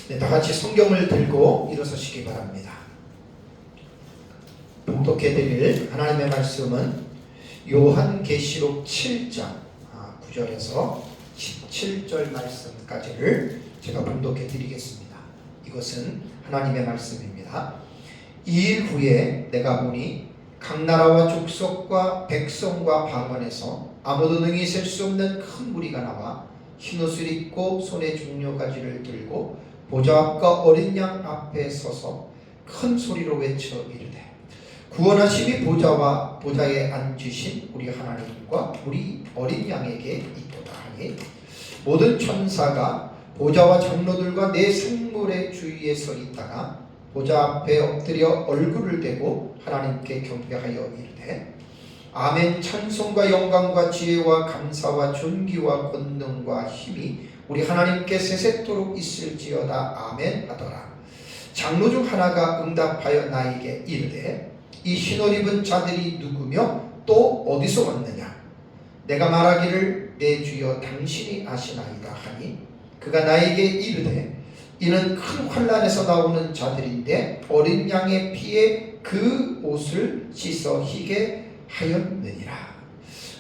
네, 다 같이 성경을 들고 일어서시기 바랍니다. 봉독해드릴 하나님의 말씀은 요한계시록 7장 9절에서 17절 말씀까지를 제가 봉독해드리겠습니다. 이것은 하나님의 말씀입니다. 2일 후에 내가 보니 각 나라와 족속과 백성과 방언에서 아무도 능히 셀 수 없는 큰 무리가 나와 흰옷을 입고 손에 종려가지를 들고 보좌 앞과 어린 양 앞에 서서 큰 소리로 외쳐 이르되 구원하심이 보좌와 보좌에 앉으신 우리 하나님과 우리 어린 양에게 있도다 하니 모든 천사가 보좌와 장로들과 네 생물의 주위에 서 있다가 보좌 앞에 엎드려 얼굴을 대고 하나님께 경배하여 이르되 아멘. 찬송과 영광과 지혜와 감사와 존귀와 권능과 힘이 우리 하나님께 세세토록 있을지어다. 아멘 하더라. 장로 중 하나가 응답하여 나에게 이르되 이 흰옷 입은 자들이 누구며 또 어디서 왔느냐? 내가 말하기를 내 주여 당신이 아시나이다 하니 그가 나에게 이르되 이는 큰 환난에서 나오는 자들인데 어린 양의 피에 그 옷을 씻어 희게 하였느니라.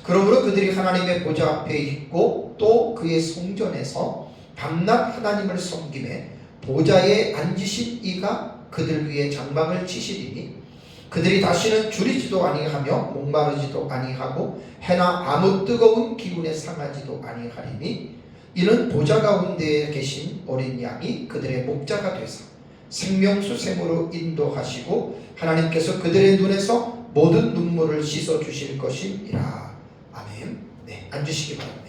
그러므로 그들이 하나님의 보좌 앞에 있고 또 그의 성전에서 밤낮 하나님을 섬기매 보좌에 앉으신 이가 그들 위에 장막을 치시리니 그들이 다시는 줄이지도 아니하며 목마르지도 아니하고 해나 아무 뜨거운 기운에 상하지도 아니하리니 이는 보좌 가운데에 계신 어린 양이 그들의 목자가 되사 생명수 샘으로 인도하시고 하나님께서 그들의 눈에서 모든 눈물을 씻어 주실 것이니라. 아멘. 네, 앉으시기 바랍니다.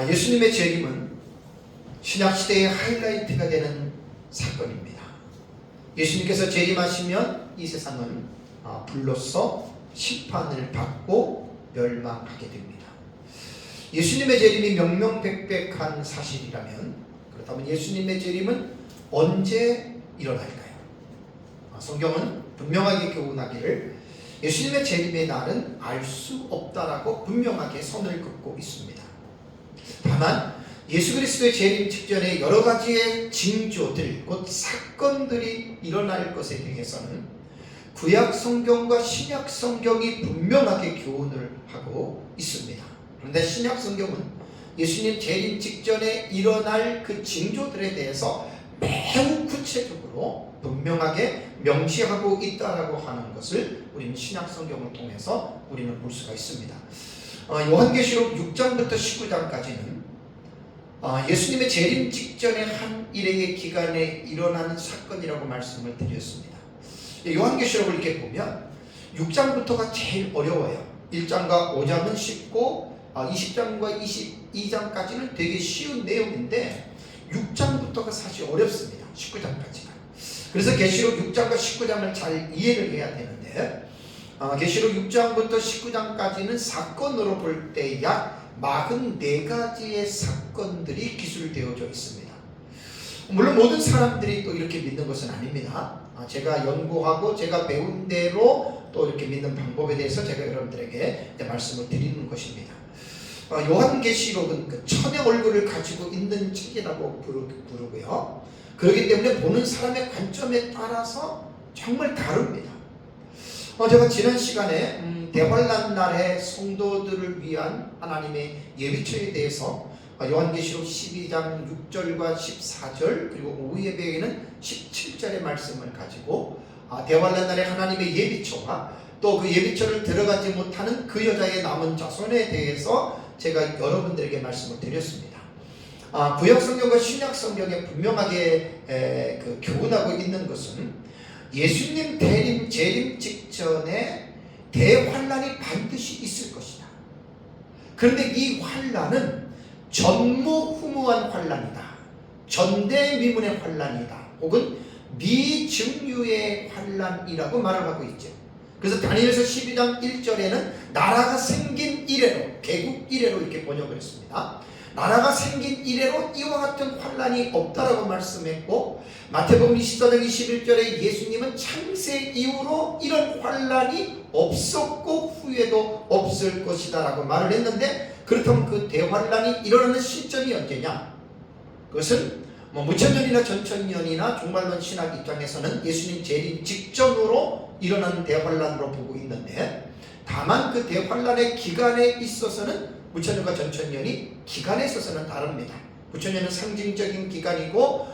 예수님의 재림은 신약시대의 하이라이트가 되는 사건입니다. 예수님께서 재림하시면 이 세상은 불로써 심판을 받고 멸망하게 됩니다. 예수님의 재림이 명명백백한 사실이라면 그렇다면 예수님의 재림은 언제 일어날까요? 성경은 분명하게 교훈하기를 예수님의 재림의 날은 알 수 없다라고 분명하게 선을 긋고 있습니다. 다만 예수 그리스도의 재림 직전에 여러 가지의 징조들, 곧 사건들이 일어날 것에 대해서는 구약 성경과 신약 성경이 분명하게 교훈을 하고 있습니다. 그런데 신약 성경은 예수님 재림 직전에 일어날 그 징조들에 대해서 매우 구체적으로 분명하게 명시하고 있다라고 하는 것을 우리는 신약 성경을 통해서 우리는 볼 수가 있습니다. 요한계시록 6장부터 19장까지는 예수님의 재림 직전의 한 일의 기간에 일어나는 사건이라고 말씀을 드렸습니다. 요한계시록을 이렇게 보면 6장부터가 제일 어려워요. 1장과 5장은 쉽고 20장과 22장까지는 되게 쉬운 내용인데 6장부터가 사실 어렵습니다. 19장까지가. 그래서 계시록 6장과 19장을 잘 이해를 해야 되는데 계시록 6장부터 19장까지는 사건으로 볼 때 약 44가지의 사건들이 기술되어져 있습니다. 물론 모든 사람들이 또 이렇게 믿는 것은 아닙니다. 제가 연구하고 제가 배운 대로 또 이렇게 믿는 방법에 대해서 제가 여러분들에게 말씀을 드리는 것입니다. 요한계시록은 그 천의 얼굴을 가지고 있는 책이라고 부르고요. 그렇기 때문에 보는 사람의 관점에 따라서 정말 다릅니다. 제가 지난 시간에 대환란 날의 성도들을 위한 하나님의 예비처에 대해서 요한계시록 12장 6절과 14절 그리고 오후 예배에는 17절의 말씀을 가지고 대환란 날의 하나님의 예비처와 또 그 예비처를 들어가지 못하는 그 여자의 남은 자손에 대해서 제가 여러분들에게 말씀을 드렸습니다. 구약 성경과 신약 성경에 분명하게 교훈하고 있는 것은 예수님 재림 직전에 대환란이 반드시 있을 것이다. 그런데 이 환란은 전무후무한 환란이다. 전대미문의 환란이다. 혹은 미증유의 환란이라고 말을 하고 있죠. 그래서 다니엘서 12장 1절에는 나라가 생긴 이래로, 개국 이래로 이렇게 번역을 했습니다. 나라가 생긴 이래로 이와 같은 환란이 없다라고 말씀했고, 마태복음 24장 21절에 예수님은 창세 이후로 이런 환란이 없었고 후에도 없을 것이다 라고 말을 했는데, 그렇다면 그 대환란이 일어나는 시점이 언제냐? 그것은 뭐 무천년이나 전천년이나 종말론 신학 입장에서는 예수님 재림 직전으로 일어나는 대환란으로 보고 있는데, 다만 그 대환란의 기간에 있어서는 무천년과 전천년이 기간에 있어서는 다릅니다. 무천년은 상징적인 기간이고,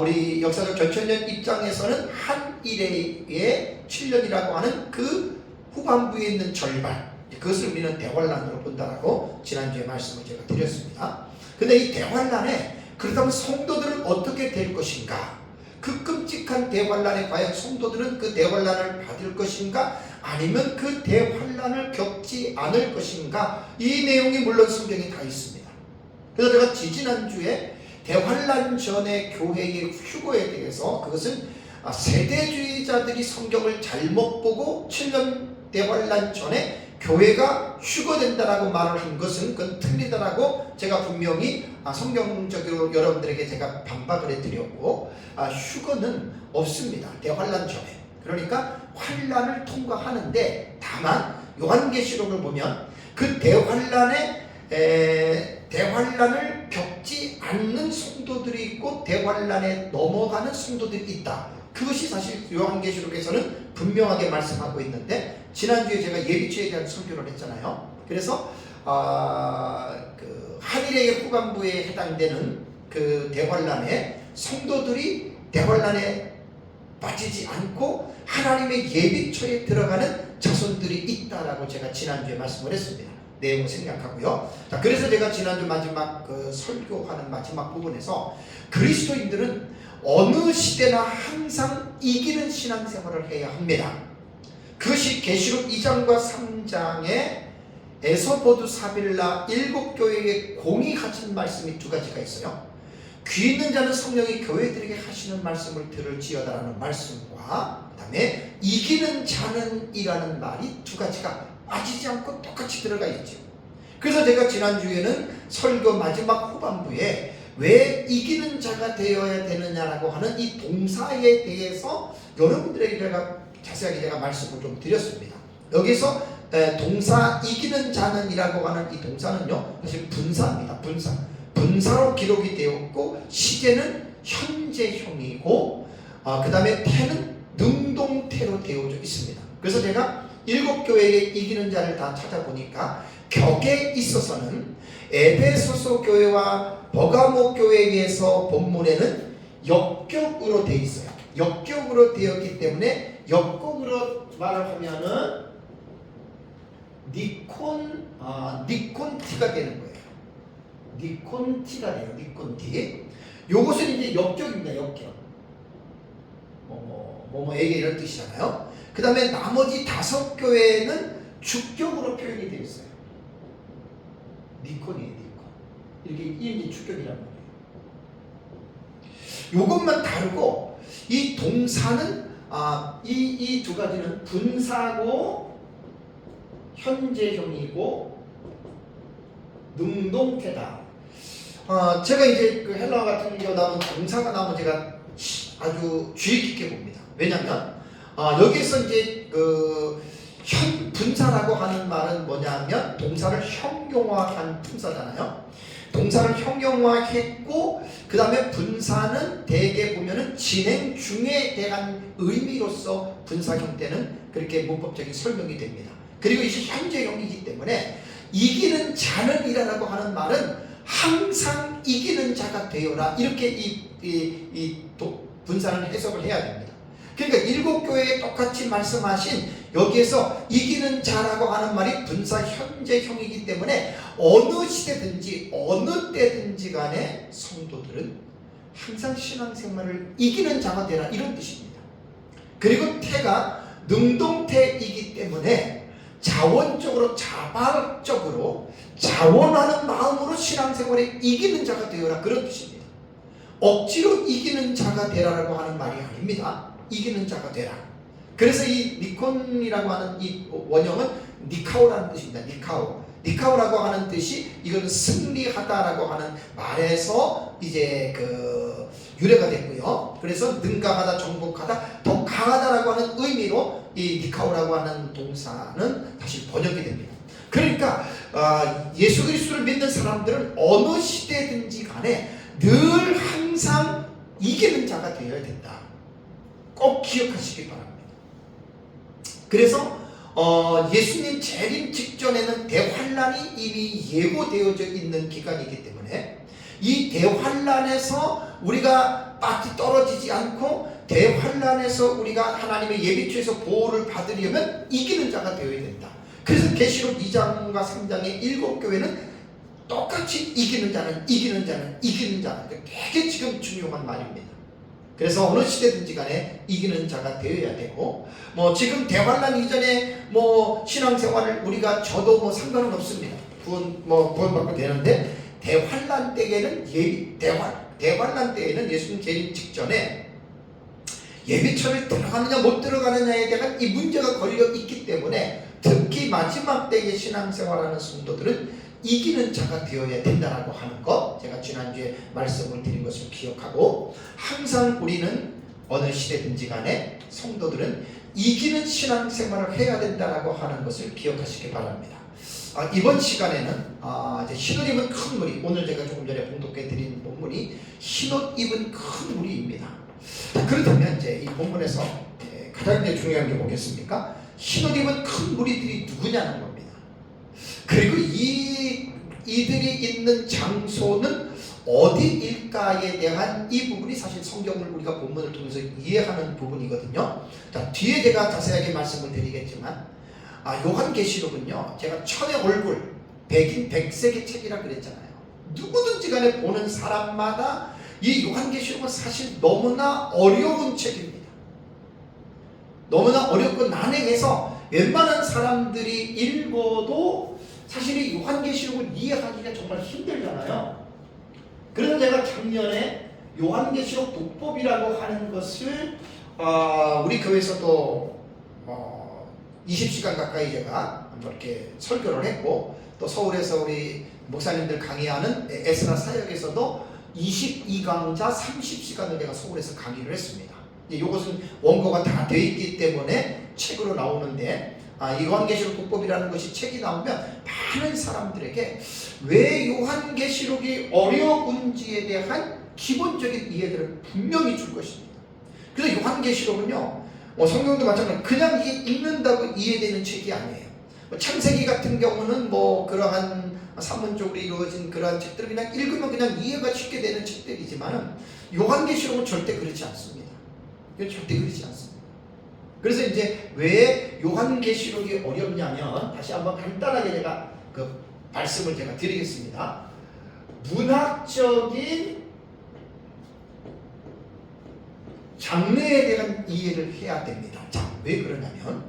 우리 역사적 전천년 입장에서는 한 일의 7년이라고 하는 그 후반부에 있는 절반, 그것을 우리는 대환란으로 본다라고 지난주에 말씀을 제가 드렸습니다. 근데 이 대환란에 그렇다면 성도들은 어떻게 될 것인가? 그 끔찍한 대환란에 과연 성도들은 그 대환란을 받을 것인가? 아니면 그 대환란을 겪지 않을 것인가? 이 내용이 물론 성경에 다 있습니다. 그래서 제가 지지난주에 대환란 전의 교회의 휴거에 대해서, 그것은 세대주의자들이 성경을 잘못 보고 7년 대환란 전에 교회가 휴거된다라고 말을 한 것은 그건 틀리다라고 제가 분명히 성경적으로 여러분들에게 제가 반박을 해드렸고, 휴거는 없습니다. 대환란 전에. 그러니까 환란을 통과하는데, 다만 요한계시록을 보면 그 대환란을 겪지 않는 성도들이 있고 대환란에 넘어가는 성도들이 있다. 그것이 사실 요한계시록에서는 분명하게 말씀하고 있는데, 지난주에 제가 예비치에 대한 설교를 했잖아요. 그래서 그 한일의 후반부에 해당되는 그 대환란에 성도들이 대환란에 빠지지 않고 하나님의 예비처에 들어가는 자손들이 있다라고 제가 지난주에 말씀을 했습니다. 내용을 생략하고요. 자, 그래서 제가 지난주 마지막 그 설교하는 마지막 부분에서 그리스도인들은 어느 시대나 항상 이기는 신앙생활을 해야 합니다. 그것이 계시록 2장과 3장에 에서보드 사빌라 7교회에 공의하신 말씀이 두 가지가 있어요. 귀 있는 자는 성령이 교회들에게 하시는 말씀을 들을지어다라는 말씀과, 그 다음에 이기는 자는 이라는 말이 두 가지가 빠지지 않고 똑같이 들어가 있죠. 그래서 제가 지난주에는 설교 마지막 후반부에 왜 이기는 자가 되어야 되느냐라고 하는 이 동사에 대해서 여러분들에게 제가 말씀을 좀 드렸습니다. 여기서 동사 이기는 자는 이라고 하는 이 동사는요, 사실 분사입니다. 분사로 기록이 되었고, 시제는 현재형이고, 그 다음에 태는 능동태로 되어져 있습니다. 그래서 제가 7교회의 이기는 자를 다 찾아보니까 격에 있어서는 에베소서 교회와 버가모 교회에서 본문에는 역격으로 되어 있어요. 역격으로 되었기 때문에 역격으로 말을 하면은 니콘티가 되는 거예요. 니콘티가 돼요. 니콘티. 요것은 이제 역격입니다. 역격. 뭐에게 이런 뜻이잖아요. 그 다음에 나머지 5교회는 주격으로 표현이 되어 있어요. 니콘이에요. 니콘. 이렇게 이게 주격이란 말이에요. 요것만 다르고, 이 동사는 이 두 가지는 분사고 현재형이고 능동태다. 제가 이제 그 헬라어 같은 경우 나오면 동사가 나오면 제가 아주 주의 깊게 봅니다. 왜냐하면 여기서 이제 그 분사라고 하는 말은 뭐냐면 동사를 형용화한 품사잖아요. 동사를 형용화했고, 그 다음에 분사는 대개 보면은 진행 중에 대한 의미로서 분사 형태는 그렇게 문법적인 설명이 됩니다. 그리고 이제 현재형이기 때문에 이기는 자는 이라고 하는 말은 항상 이기는 자가 되어라, 이렇게 이 분사는 해석을 해야 됩니다. 그러니까 7교회에 똑같이 말씀하신 여기에서 이기는 자라고 하는 말이 분사 현재형이기 때문에 어느 시대든지 어느 때든지 간에 성도들은 항상 신앙생활을 이기는 자가 되라, 이런 뜻입니다. 그리고 태가 능동태이기 때문에 자원적으로 자발적으로 자원하는 마음으로 신앙생활에 이기는 자가 되어라, 그런 뜻입니다. 억지로 이기는 자가 되라라고 하는 말이 아닙니다. 이기는 자가 되라. 그래서 이 니콘이라고 하는 이 원형은 니카오라는 뜻입니다. 니카오라고 하는 뜻이, 이거는 승리하다라고 하는 말에서 이제 그 유래가 됐고요. 그래서 능가하다, 정복하다, 더 강하다라고 하는 의미로 이 니카오라고 하는 동사는 다시 번역이 됩니다. 그러니까 예수 그리스도를 믿는 사람들은 어느 시대든지 간에 늘 항상 이기는 자가 되어야 된다. 꼭 기억하시기 바랍니다. 그래서 예수님 재림 직전에는 대환란이 이미 예고되어져 있는 기간이기 때문에 이 대환란에서 우리가 빠져 떨어지지 않고 대환란에서 우리가 하나님의 예비처에서 보호를 받으려면 이기는 자가 되어야 된다. 그래서 계시록 2장과 3장의 7교회는 똑같이 이기는 자는 되게 지금 중요한 말입니다. 그래서 어느 시대든지 간에 이기는 자가 되어야 되고, 지금 대환란 이전에 신앙생활을 우리가 저도 상관은 없습니다. 구원받고 되는데, 대환란 때에는 대환란 때에는 예수님 재림 직전에 예비처를 들어가느냐 못 들어가느냐에 대한 이 문제가 걸려 있기 때문에 특히 마지막 때의 신앙생활하는 성도들은 이기는 자가 되어야 된다라고 하는 것, 제가 지난주에 말씀을 드린 것을 기억하고, 항상 우리는 어느 시대든지 간에 성도들은 이기는 신앙생활을 해야 된다라고 하는 것을 기억하시기 바랍니다. 이번 시간에는 이제 흰옷 입은 큰 무리, 오늘 제가 조금 전에 봉독해 드린 본문이 흰옷 입은 큰 무리입니다. 그렇다면 이제 이 본문에서 가장 중요한 게 뭐겠습니까? 흰옷 입은 큰 무리들이 누구냐는 겁니다. 그리고 이들이 있는 장소는 어디일까에 대한 이 부분이 사실 성경을 우리가 본문을 통해서 이해하는 부분이거든요. 자, 뒤에 제가 자세하게 말씀을 드리겠지만, 요한계시록은요, 제가 천의 얼굴, 백인 백색의 책이라 그랬잖아요. 누구든지 간에 보는 사람마다 이 요한계시록은 사실 너무나 어려운 책입니다. 너무나 어렵고 난해해서 웬만한 사람들이 읽어도 사실 이 요한계시록을 이해하기가 정말 힘들잖아요. 그래서 제가 작년에 요한계시록 독법이라고 하는 것을 우리 교회에서도 20시간 가까이 제가 이렇게 설교를 했고, 또 서울에서 우리 목사님들 강의하는 에스라 사역에서도 22강좌 30시간을 제가 서울에서 강의를 했습니다. 이것은 원고가 다 되어 있기 때문에 책으로 나오는데, 이 요한계시록 독법이라는 것이 책이 나오면 많은 사람들에게 왜 요한계시록이 어려운지에 대한 기본적인 이해들을 분명히 줄 것입니다. 그래서 요한계시록은요, 성경도 마찬가지로 그냥 이게 읽는다고 이해되는 책이 아니에요. 창세기 같은 경우는 그러한 산문적으로 이루어진 그러한 책들을 그냥 읽으면 그냥 이해가 쉽게 되는 책들이지만, 요한계시록은 절대 그렇지 않습니다. 이건 절대 그렇지 않습니다. 그래서 이제 왜 요한계시록이 어렵냐면, 다시 한번 간단하게 제가 그 말씀을 제가 드리겠습니다. 문학적인 장르에 대한 이해를 해야 됩니다. 자, 왜 그러냐면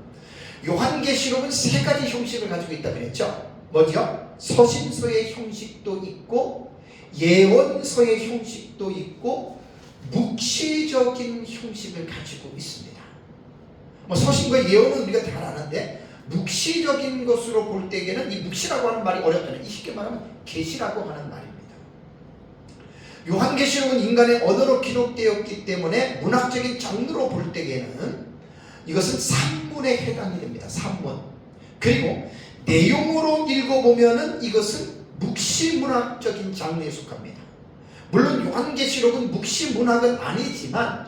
요한계시록은 세 가지 형식을 가지고 있다 그랬죠. 뭐죠? 서신서의 형식도 있고, 예언서의 형식도 있고, 묵시적인 형식을 가지고 있습니다. 서신과 예언은 우리가 잘 아는데, 묵시적인 것으로 볼 때에는 이 묵시라고 하는 말이 어렵잖아요. 쉽게 말하면 계시라고 하는 말입니다. 요한계시록은 인간의 언어로 기록되었기 때문에 문학적인 장르로 볼 때에는 이것은 산문에 해당이 됩니다. 산문. 그리고 내용으로 읽어보면은 이것은 묵시문학적인 장르에 속합니다. 물론 요한계시록은 묵시문학은 아니지만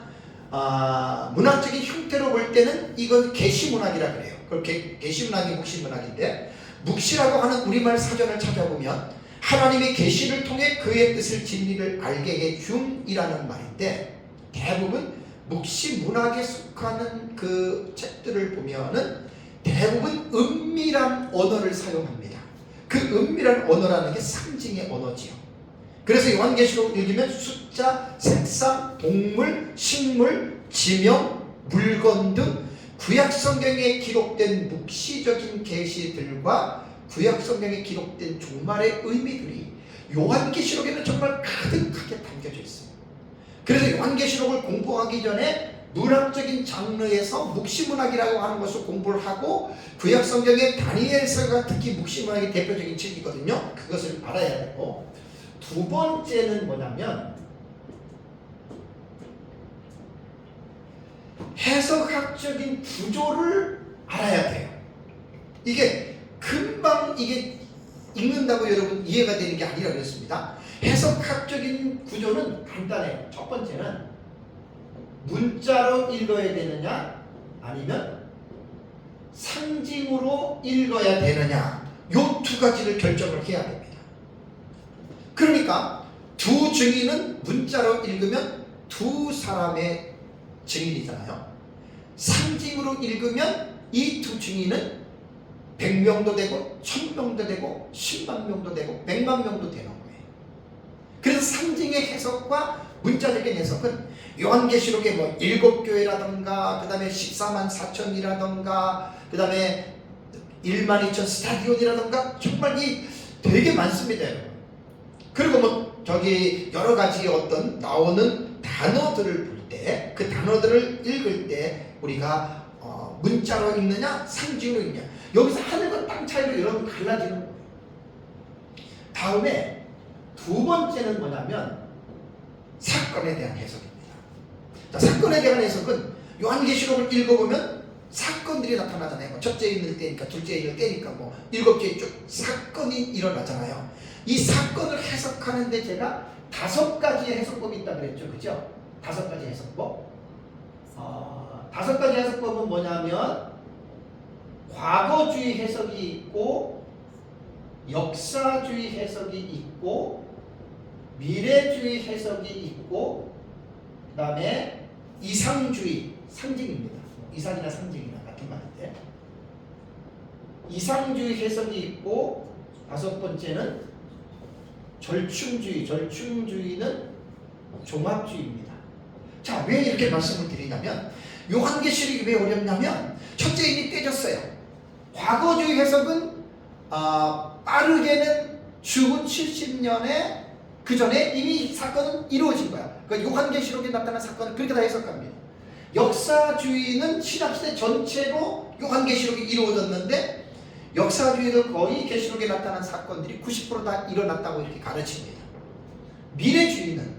문학적인 형태로 볼 때는 이건 계시문학이라 그래요. 그렇게 계시문학이 묵시문학인데, 묵시라고 하는 우리말 사전을 찾아보면 하나님의 계시를 통해 그의 뜻을 진리를 알게 해 줌이라는 말인데, 대부분 묵시문학에 속하는 그 책들을 보면은 대부분 은밀한 언어를 사용합니다. 그 은밀한 언어라는 게 상징의 언어지요. 그래서 요한계시록 읽으면 숫자, 색상, 동물, 식물, 지명, 물건 등 구약성경에 기록된 묵시적인 계시들과 구약성경에 기록된 종말의 의미들이 요한계시록에는 정말 가득하게 담겨져 있습니다. 그래서 요한계시록을 공부하기 전에 문학적인 장르에서 묵시문학이라고 하는 것을 공부를 하고, 구약성경의 다니엘서가 특히 묵시문학의 대표적인 책이거든요. 그것을 알아야 되고, 두 번째는 뭐냐면 해석학적인 구조를 알아야 돼요. 이게 금방 이게 읽는다고 여러분 이해가 되는 게 아니라 그랬습니다. 해석학적인 구조는 간단해요. 첫 번째는 문자로 읽어야 되느냐 아니면 상징으로 읽어야 되느냐, 요 두 가지를 결정을 해야 됩니다. 그러니까 두 증인은 문자로 읽으면 두 사람의 증인이잖아요. 상징으로 읽으면 이 두 증인은 100명도 되고 1000명도 되고 10만 명도 되고 100만 명도 되는 거예요. 그래서 상징의 해석과 문자적인 해석은 요한계시록의 뭐 7교회라던가 그 다음에 14만 4천이라던가 그 다음에 1만 2천 스타디온이라던가 정말 이 되게 많습니다, 여러분. 그리고 뭐 저기 여러 가지 어떤 나오는 단어들을 볼 때 그 단어들을 읽을 때 우리가 문자로 읽느냐 상징으로 읽느냐, 여기서 하늘과 땅 차이로 여러분 갈라지는 거예요. 다음에 두 번째는 뭐냐면 사건에 대한 해석입니다. 자, 사건에 대한 해석은 요한계시록을 읽어보면 사건들이 나타나잖아요. 뭐 첫째 인을 때니까 둘째 인을 때니까 뭐 일곱째 쭉 사건이 일어나잖아요. 이 사건을 해석하는데 제가 5가지의 해석법이 있다고 그랬죠, 그죠? 5가지 해석법. 5가지 해석법은 뭐냐면 과거주의 해석이 있고, 역사주의 해석이 있고, 미래주의 해석이 있고, 그 다음에 이상주의, 상징입니다. 이상이나 상징이나 같은 말인데, 이상주의 해석이 있고, 5번째는 절충주의, 절충주의는 종합주의입니다. 자, 왜 이렇게 말씀을 드리냐면 요한계시록이 왜 어렵냐면 첫째 이미 떼졌어요. 과거주의 해석은 빠르게는 주후 70년에 그 전에 이미 사건은 이루어진 거야. 그러니까 요한계시록에 나타난 사건을 그렇게 다 해석합니다. 역사주의는 신약시대 전체로 요한계시록이 이루어졌는데 역사주의는 거의 계시록에 나타난 사건들이 90% 다 일어났다고 이렇게 가르칩니다. 미래주의는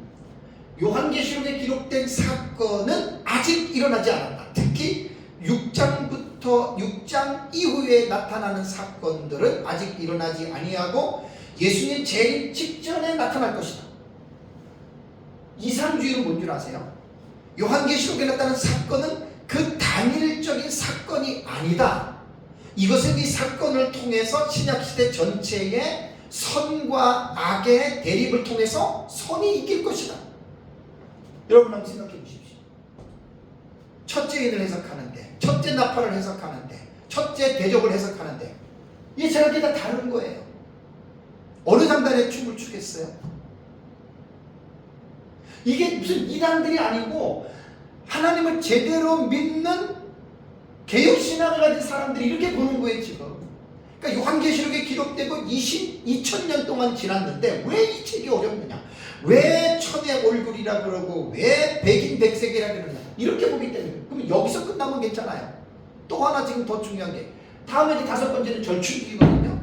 요한계시록에 기록된 사건은 아직 일어나지 않았다. 특히 6장 이후에 나타나는 사건들은 아직 일어나지 아니하고 예수님 재림 직전에 나타날 것이다. 이상주의는 뭔 줄 아세요? 요한계시록에 나타난 사건은 그 단일적인 사건이 아니다. 이것은 이 사건을 통해서 신약시대 전체의 선과 악의 대립을 통해서 선이 이길 것이다. 여러분 한번 생각해 보십시오. 첫째 인을 해석하는데, 첫째 나팔을 해석하는데, 첫째 대접을 해석하는데 이 제각기 다 다른 거예요. 어느 장단에 춤을 추겠어요? 이게 무슨 이단들이 아니고 하나님을 제대로 믿는 개혁신학을 가진 사람들이 이렇게 보는 거예요, 지금. 그러니까 요한계시록에 기록되고 2000년 동안 지났는데 왜 이 책이 어렵느냐? 왜 천의 얼굴이라 그러고 왜 백인 백색이라 그러냐? 이렇게 보기 때문에. 그러면 여기서 끝나면 괜찮아요. 또 하나 지금 더 중요한 게 다음에 5번째는 절충주의거든요.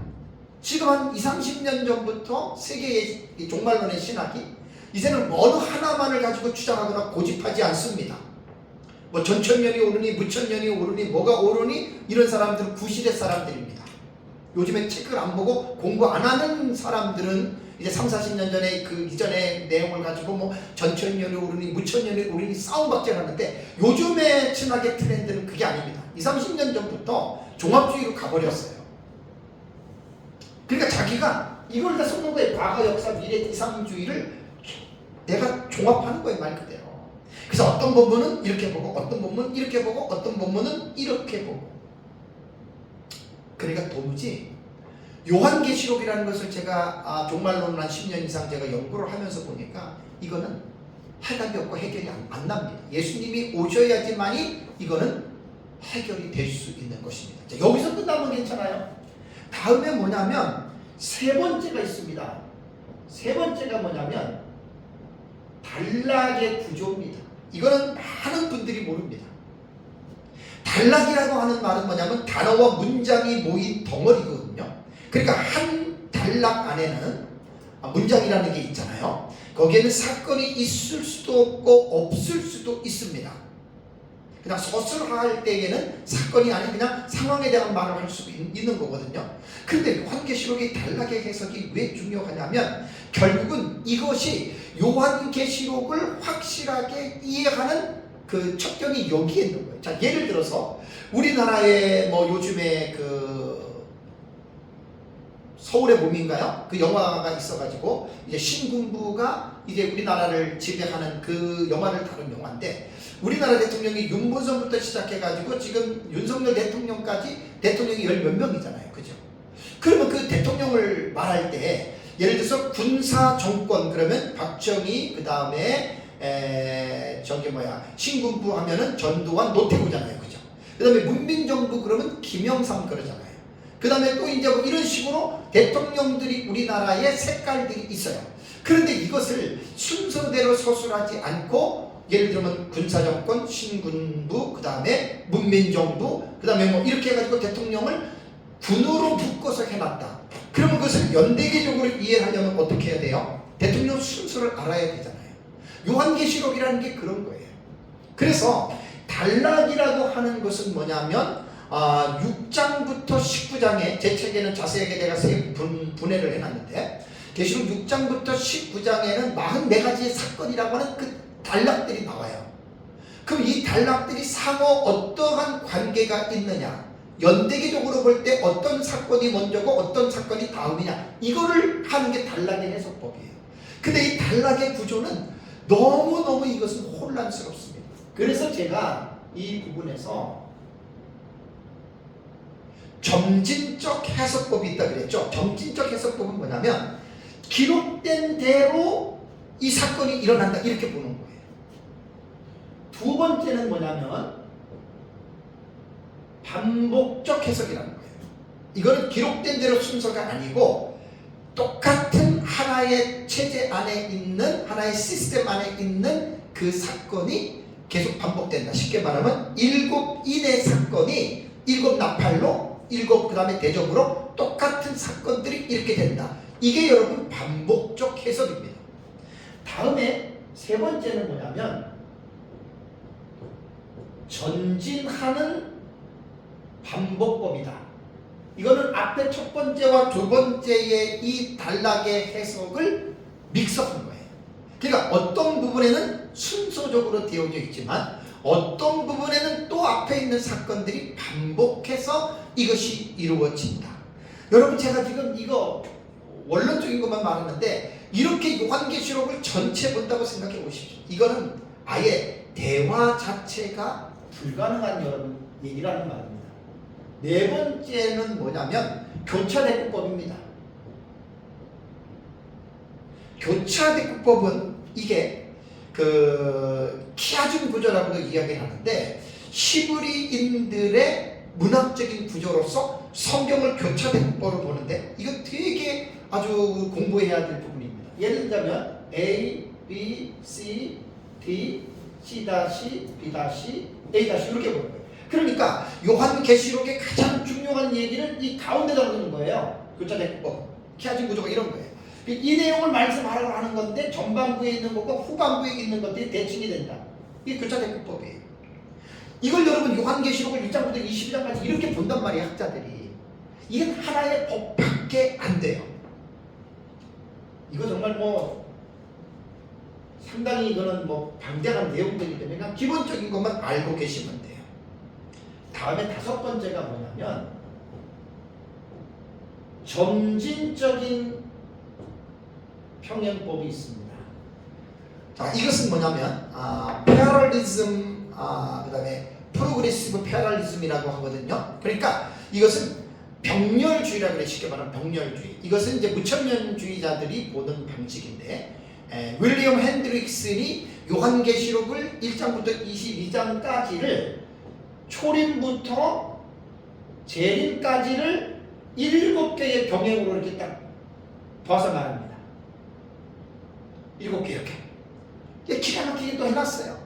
지금 한 20-30년 전부터 세계의 종말론의 신학이 이제는 어느 하나만을 가지고 주장하거나 고집하지 않습니다. 뭐 전천년이 오르니 무천년이 오르니 뭐가 오르니 이런 사람들은 구시대 사람들입니다. 요즘에 책을 안 보고 공부 안 하는 사람들은 이제 30-40년 전에 그 이전의 내용을 가지고 뭐 전천년이 오르니 무천년이 오르니 싸움박질 하는데 요즘의 신학의 트렌드는 그게 아닙니다. 20-30년 전부터 종합주의로 가버렸어요. 그러니까 자기가 이걸 다 섞는 거예요. 과거, 역사, 미래, 이상주의를 내가 종합하는 거예요, 말 그대로. 그래서 어떤 본문은 이렇게 보고 어떤 본문은 이렇게 보고 어떤 본문은 이렇게 보고. 그러니까 도무지 요한계시록이라는 것을 제가 종말론을 한 10년 이상 제가 연구를 하면서 보니까 이거는 해답이 없고 해결이 안 납니다. 예수님이 오셔야지만이 이거는 해결이 될 수 있는 것입니다. 자, 여기서 끝나면 괜찮아요. 다음에 뭐냐면 세 번째가 있습니다. 세 번째가 뭐냐면 단락의 구조입니다. 이거는 많은 분들이 모릅니다. 단락이라고 하는 말은 뭐냐면 단어와 문장이 모인 덩어리거든요. 그러니까 한 단락 안에는 문장이라는 게 있잖아요. 거기에는 사건이 있을 수도 없고 없을 수도 있습니다. 그냥 서술할 때에는 사건이 아닌 그냥 상황에 대한 말을 할 수 있는 거거든요. 그런데 요한계시록의 단락의 해석이 왜 중요하냐면 결국은 이것이 요한계시록을 확실하게 이해하는 그 척경이 여기에 있는 거예요. 자, 예를 들어서 우리나라에 뭐 요즘에 그 서울의 봄인가요? 그 영화가 있어가지고 이제 신군부가 이제 우리나라를 지배하는 그 영화를 다룬 영화인데, 우리나라 대통령이 윤보선부터 시작해가지고 지금 윤석열 대통령까지 대통령이 열 몇 명이잖아요, 그죠? 그러면 그 대통령을 말할 때 예를 들어서 군사 정권 그러면 박정희, 그 다음에 신군부 하면은 전두환, 노태우잖아요, 그죠? 그 다음에 문민정부 그러면 김영삼 그러잖아요. 그 다음에 또 이제 뭐 이런 식으로 대통령들이 우리나라에 색깔들이 있어요. 그런데 이것을 순서대로 서술하지 않고 예를 들면 군사정권, 신군부, 그 다음에 문민정부, 그 다음에 뭐 이렇게 해가지고 대통령을 군으로 묶어서 해놨다. 그러면 그것을 연대기적으로 이해하려면 어떻게 해야 돼요? 대통령 순서를 알아야 되잖아요. 요한계시록이라는 게 그런 거예요. 그래서 단락이라고 하는 것은 뭐냐면 6장부터 19장에 제 책에는 자세하게 내가 분해를 해놨는데, 계시록 6장부터 19장에는 44가지의 사건이라고 하는 그 단락들이 나와요. 그럼 이 단락들이 상호 어떠한 관계가 있느냐, 연대기적으로 볼 때 어떤 사건이 먼저고 어떤 사건이 다음이냐, 이거를 하는 게 단락의 해석법이에요. 근데 이 단락의 구조는 너무너무 이것은 혼란스럽습니다. 그래서 제가 이 부분에서 점진적 해석법이 있다 그랬죠. 점진적 해석법은 뭐냐면 기록된 대로 이 사건이 일어난다, 이렇게 보는 거예요. 두 번째는 뭐냐면 반복적 해석이라는 거예요. 이거는 기록된 대로 순서가 아니고 똑같은 하나의 체제 안에 있는, 하나의 시스템 안에 있는 그 사건이 계속 반복된다. 쉽게 말하면 7인의 사건이 7나팔로 7 그 다음에 대접으로 똑같은 사건들이 이렇게 된다. 이게 여러분 반복적 해석입니다. 다음에 세 번째는 뭐냐면 전진하는 반복법이다. 이거는 앞에 첫 번째와 두 번째의 이 단락의 해석을 믹스한 거예요. 그러니까 어떤 부분에는 순서적으로 되어져 있지만 어떤 부분에는 또 앞에 있는 사건들이 반복해서 이것이 이루어진다. 여러분, 제가 지금 이거 원론적인 것만 말하는데 이렇게 요한계시록을 전체 본다고 생각해 보십시오. 이거는 아예 대화 자체가 불가능한 여러분 얘기라는 말입니다. 네 번째는 뭐냐면 교차대꾸법입니다. 교차대꾸법은 이게 그 키아즘 구조라고도 이야기를 하는데, 히브리인들의 문학적인 구조로서 성경을 교차대꾸법으로 보는데 이거 되게 아주 공부해야 될 부분입니다. 예를 들자면 A, B, C, D, C-, B-, A- 이렇게 보는 거예요. 그러니까 요한계시록의 가장 중요한 얘기를 이 가운데다 넣는 거예요. 교차대꾸법, 키아즘 구조가 이런 거예요. 이 내용을 말씀하라고 하는 건데 전반부에 있는 것과 후반부에 있는 것들이 대칭이 된다. 이게 교차대꾸법이에요. 이걸 여러분 요한계시록을 1장부터 22장까지 이렇게 본단 말이에요, 학자들이. 이건 하나의 법밖에 안 돼요. 이거 정말 뭐 상당히 이거는 뭐 방대한 내용들이기 때문에 그냥 기본적인 것만 알고 계시면 돼요. 다음에 다섯 번째가 뭐냐면 점진적인 평행법이 있습니다. 자, 이것은 뭐냐면 패러리즘, 그 다음에 프로그레시브 패러리즘이라고 하거든요. 그러니까 이것은 병렬주의라고 그래. 쉽게 말하면 병렬주의. 이것은 이제 무천년주의자들이 보는 방식인데, 윌리엄 핸드릭슨이 요한계시록을 1장부터 22장까지를 초림부터 재림까지를 7개의 병행으로 이렇게 딱 봐서 말합니다. 7개 이렇게 기가 막히게 또 해놨어요.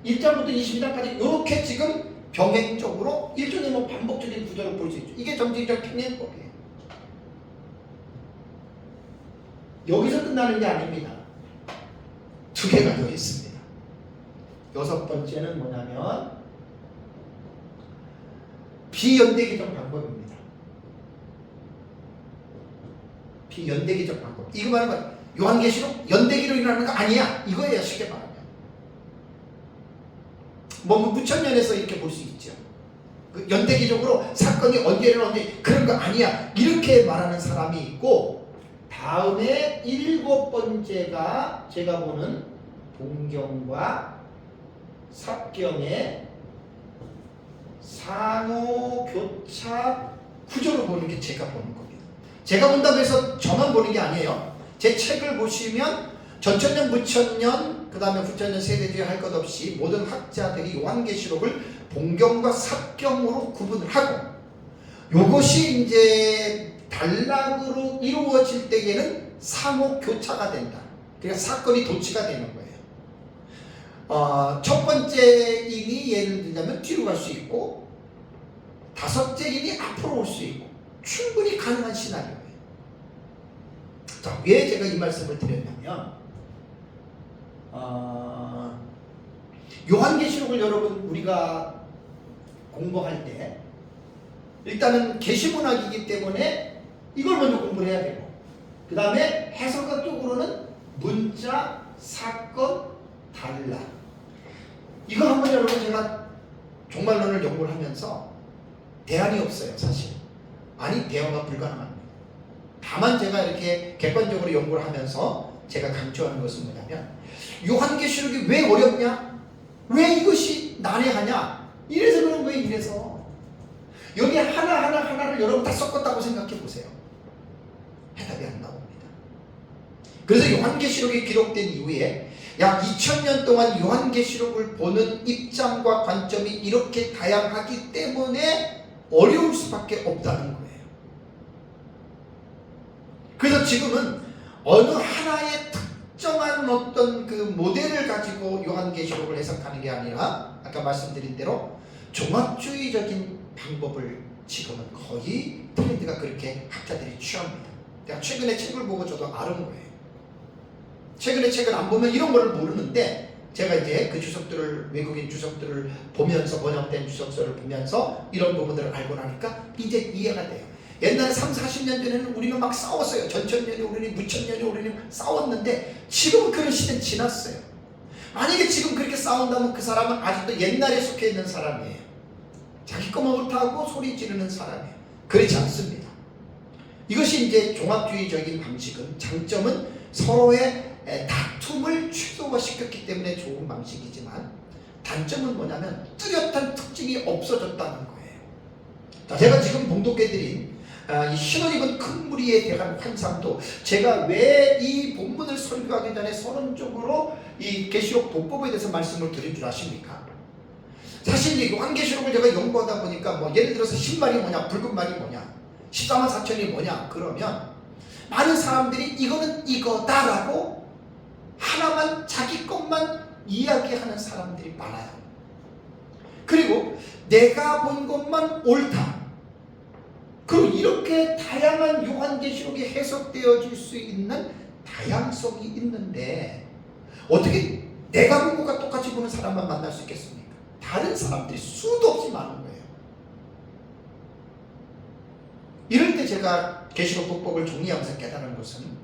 1장부터 22장까지 이렇게 지금 병행적으로 일종의 뭐 반복적인 구조를 볼 수 있죠. 이게 점진적 평행법이에요. 여기서 끝나는 게 아닙니다. 두 개가 더 있습니다. 여섯 번째는 뭐냐면 비연대기적 방법입니다. 비연대기적 방법. 이거 말하면 요한계시록 연대기로 일어나는 거 아니야, 이거예요. 쉽게 말하면. 뭐 무천년에서 이렇게 볼 수 있죠. 그 연대기적으로 사건이 언제는 언제 그런 거 아니야 이렇게 말하는 사람이 있고, 다음에 7번째가 제가 보는 동경과 삽경의 상호교차 구조를 보는 게 제가 보는 겁니다. 제가 본다고 해서 저만 보는 게 아니에요. 제 책을 보시면 전천년, 무천년, 그 다음에 후천년 세대주의 할 것 없이 모든 학자들이 요한계시록을 본경과 삽경으로 구분을 하고, 요것이 이제 단락으로 이루어질 때에는 상호교차가 된다. 그러니까 사건이 도치가 되는 거예요. 첫 번째 인이 예를 들자면 뒤로 갈 수 있고, 다섯째 인이 앞으로 올 수 있고, 충분히 가능한 시나리오예요. 자, 왜 제가 이 말씀을 드렸냐면, 요한계시록을 여러분 우리가 공부할 때 일단은 계시문학이기 때문에 이걸 먼저 공부를 해야 되고, 그 다음에 해석학 쪽으로는 문자, 사건, 단락, 이거 한번 여러분 제가 종말론을 연구를 하면서 대안이 없어요 사실. 아니 대화가 불가능합니다. 다만 제가 이렇게 객관적으로 연구를 하면서 제가 강조하는 것은 뭐냐면, 요한계시록이 왜 어렵냐? 왜 이것이 난해하냐? 이래서 그런 거예요. 이래서 여기 하나를 여러분 다 섞었다고 생각해 보세요. 해답이 안 나옵니다. 그래서 요한계시록이 기록된 이후에 약 2000년 동안 요한계시록을 보는 입장과 관점이 이렇게 다양하기 때문에 어려울 수밖에 없다는 거예요. 그래서 지금은 어느 하나의 특정한 어떤 그 모델을 가지고 요한계시록을 해석하는 게 아니라, 아까 말씀드린 대로 종합주의적인 방법을 지금은 거의 트렌드가 그렇게 학자들이 취합니다. 내가 최근에 책을 보고 저도 아는 거예요. 최근에 책을 안 보면 이런 거를 모르는데, 제가 이제 그 주석들을, 외국인 주석들을 보면서, 번역된 주석서를 보면서 이런 부분들을 알고 나니까 이제 이해가 돼요. 옛날에 30-40년 전에는 우리는 막 싸웠어요. 전천년이 오르니 무천년이 오르니 싸웠는데 지금은 그런 시대는 지났어요. 만약에 지금 그렇게 싸운다면 그 사람은 아직도 옛날에 속해 있는 사람이에요. 자기 것만 옳다고 소리 지르는 사람이에요. 그렇지 않습니다. 이것이 이제 종합주의적인 방식은, 장점은 서로의 다툼을 최소화시켰기 때문에 좋은 방식이지만, 단점은 뭐냐면 뚜렷한 특징이 없어졌다는 거예요. 자, 제가 지금 봉독해드린 이 흰옷 입은 큰 무리에 대한 환상도, 제가 왜 이 본문을 설교하기 전에 서론적으로 이 계시록 독법에 대해서 말씀을 드린 줄 아십니까? 사실 이 요한계시록을 제가 연구하다 보니까 뭐 예를 들어서 신말이 뭐냐, 붉은 말이 뭐냐, 14만 4천이 뭐냐, 그러면 많은 사람들이 이거는 이거다라고 하나만, 자기 것만 이야기하는 사람들이 많아요. 그리고 내가 본 것만 옳다. 그리고 이렇게 다양한 요한계시록이 해석되어질 수 있는 다양성이 있는데, 어떻게 내가 본 것과 똑같이 보는 사람만 만날 수 있겠습니까? 다른 사람들이 수도 없이 많은 거예요. 이럴 때 제가 계시록 독법을 종이하면서 깨달은 것은,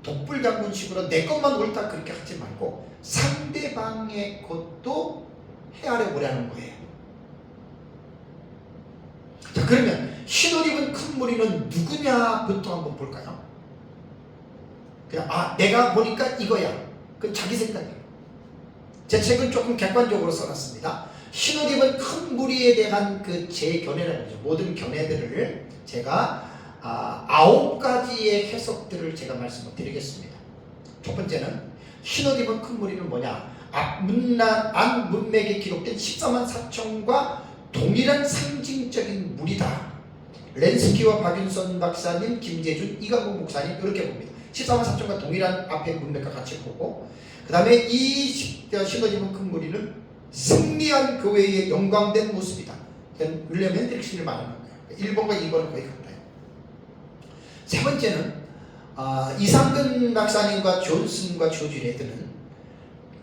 독불장군식으로 내 것만 옳다 그렇게 하지 말고 상대방의 것도 헤아려 보려는 거예요. 자, 그러면 흰옷 입은 큰 무리는 누구냐부터 한번 볼까요? 그냥 내가 보니까 이거야. 그건 자기 생각이에요. 제 책은 조금 객관적으로 써놨습니다. 흰옷 입은 큰 무리에 대한 그 제 견해라는 거죠. 모든 견해들을 제가 9가지의 해석들을 제가 말씀을 드리겠습니다. 첫 번째는, 흰옷 입은 큰 무리는 뭐냐? 안 문맥에 기록된 14만 4천과 동일한 상징적인 무리다. 렌스키와 박윤선 박사님, 김재준, 이강국 목사님 이렇게 봅니다. 14만 4천과 동일한 앞에 문맥과 같이 보고, 그 다음에 이 흰옷 입은 큰 무리는 승리한 교회의 영광된 모습이다. 윌리엄 핸드릭슨을 말하는 거예요. 1번과 2번은 거의 같아요. 세 번째는 이상근 박사님과 존슨과 조지 레드는,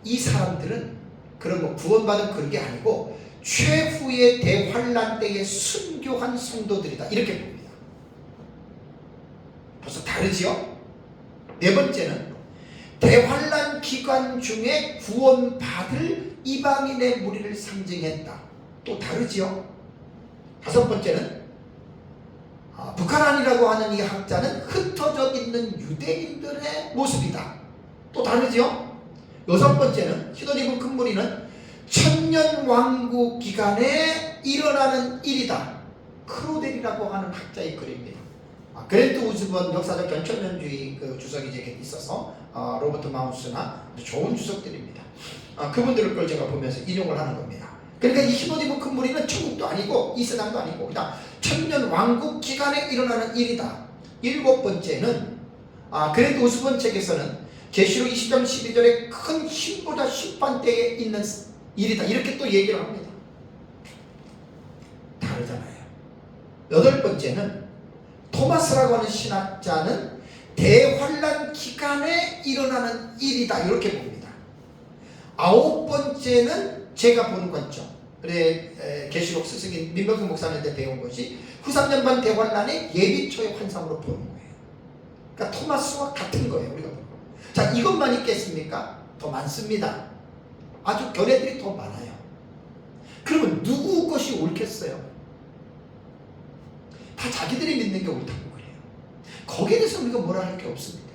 이 사람들은 그런 뭐 구원받은 그런 게 아니고 최후의 대환란 때에 순교한 성도들이다 이렇게 봅니다. 벌써 다르지요? 네 번째는 대환란 기관 중에 구원받을 이방인의 무리를 상징했다. 또 다르지요. 다섯 번째는 북한안이라고 하는 이 학자는 흩어져 있는 유대인들의 모습이다. 또 다르지요. 여섯 번째는 흰옷 입은 큰 무리는 천년왕국 기간에 일어나는 일이다. 크로델이라고 하는 학자의 글입니다. 그랜트 우즈번 역사적 견천년주의 그 주석이 제게 있어서 로버트 마우스나 좋은 주석들입니다. 그분들을 걸 제가 보면서 인용을 하는 겁니다. 그러니까 이 흰옷 입은 큰 무리는 천국도 아니고 이 세상도 아니고 그냥 천년왕국 기간에 일어나는 일이다. 일곱 번째는 그랜트 우즈번 책에서는 계시록 20장 12절에 큰 신보자 심판 때에 있는 일이다. 이렇게 또 얘기를 합니다. 다르잖아요. 여덟 번째는 토마스라고 하는 신학자는 대환란 기간에 일어나는 일이다. 이렇게 봅니다. 아홉 번째는 제가 보는 관점. 그래 계시록 스승인 민병승 목사님한테 배운 것이 후3년반 대환란의 예비초의 환상으로 보는 거예요. 그러니까 토마스와 같은 거예요. 우리가 보는 거. 자, 이것만 있겠습니까? 더 많습니다. 아주 견해들이 더 많아요. 그러면 누구 것이 옳겠어요? 다 자기들이 믿는 게 옳다고 그래요. 거기에 대해서 우리가 뭐라 할 게 없습니다.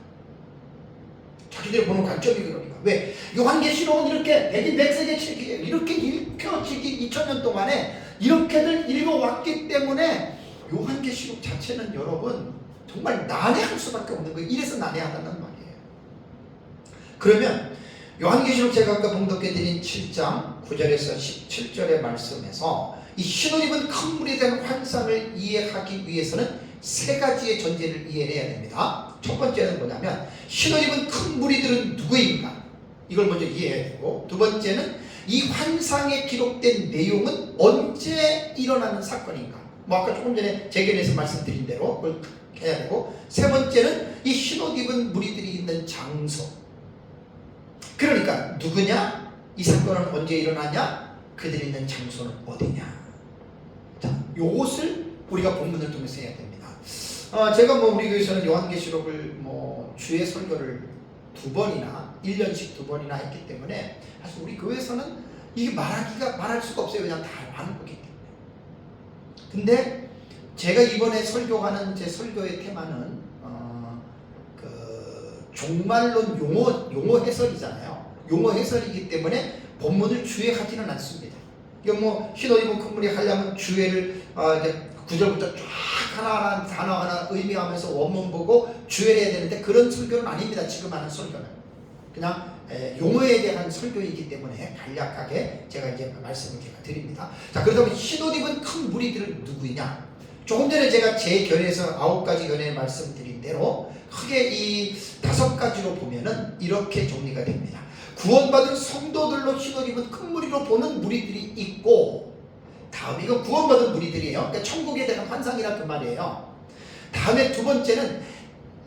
자기들이 보는 관점이 그러니까. 왜? 요한계시록은 이렇게 백인 백세계 책이에요. 이렇게 읽혀지기 2000년 동안에 이렇게들 읽어왔기 때문에 요한계시록 자체는 여러분 정말 난해할 수밖에 없는 거예요. 이래서 난해하다는 말이에요. 그러면 요한계시록 제가 아까 봉독해드린 7장 9절에서 17절의 말씀에서 이 흰옷 입은 큰 무리에 대한 환상을 이해하기 위해서는 세 가지의 전제를 이해해야 됩니다. 첫 번째는 뭐냐면 흰옷 입은 큰 무리들은 누구인가? 이걸 먼저 이해해야 되고, 두 번째는 이 환상에 기록된 내용은 언제 일어나는 사건인가? 아까 조금 전에 재견에서 말씀드린 대로 그걸 해야 되고, 세 번째는 이 흰옷 입은 무리들이 있는 장소. 그러니까 누구냐? 이 사건은 언제 일어나냐? 그들이 있는 장소는 어디냐? 자, 요것을 우리가 본문을 통해서 해야 됩니다. 제가 우리 교회에서는 요한계시록을 주의 설교를 2번이나 1년씩 2번이나 했기 때문에 사실 우리 교회에서는 이게 말할 수가 없어요. 그냥 다 아는 거기 때문에. 근데 제가 이번에 설교하는 제 설교의 테마는 종말론 용어 해설이잖아요. 용어 해설이기 때문에 본문을 주의하지는 않습니다. 이거 흰옷 입은 큰 무리 하려면 주의를 이제 9절부터 쫙 하나하나 단어 하나 의미하면서 원문 보고 주의를 해야 되는데 그런 설교는 아닙니다. 지금 하는 설교는 그냥 용어에 대한 설교이기 때문에 간략하게 제가 이제 말씀을 제가 드립니다. 자, 그렇다면 흰옷 입은 큰 무리들은 누구이냐? 조금 전에 제가 제 견해에서 9가지 견해 말씀드린 대로 크게 이 5가지로 보면은 이렇게 정리가 됩니다. 구원받은 성도들로 흰옷 입은 큰 무리로 보는 무리들이 있고, 다음 이건 구원받은 무리들이에요. 그러니까 천국에 대한 환상이라 그 말이에요. 다음에 두 번째는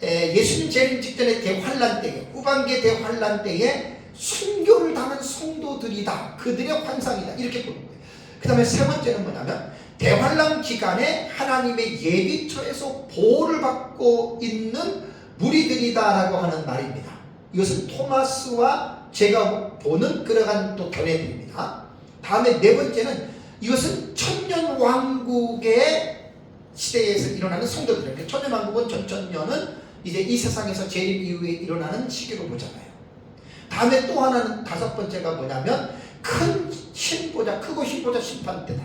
예수님 재림 직전의 대환란 때에, 후반기의 대환란 때에 순교를 당한 성도들이다. 그들의 환상이다. 이렇게 보는 거예요. 그 다음에 세 번째는 뭐냐면 대환란 기간에 하나님의 예비처에서 보호를 받고 있는 무리들이다라고 하는 말입니다. 이것은 토마스와 제가 보는 그러한 또 견해들입니다. 다음에 네 번째는 이것은 천년왕국의 시대에서 일어나는 성도들. 천년왕국은 전천년은 이제 이 세상에서 재림 이후에 일어나는 시기로 보잖아요. 다음에 또 하나는 5번째가 뭐냐면 크고 신보자 심판 때다.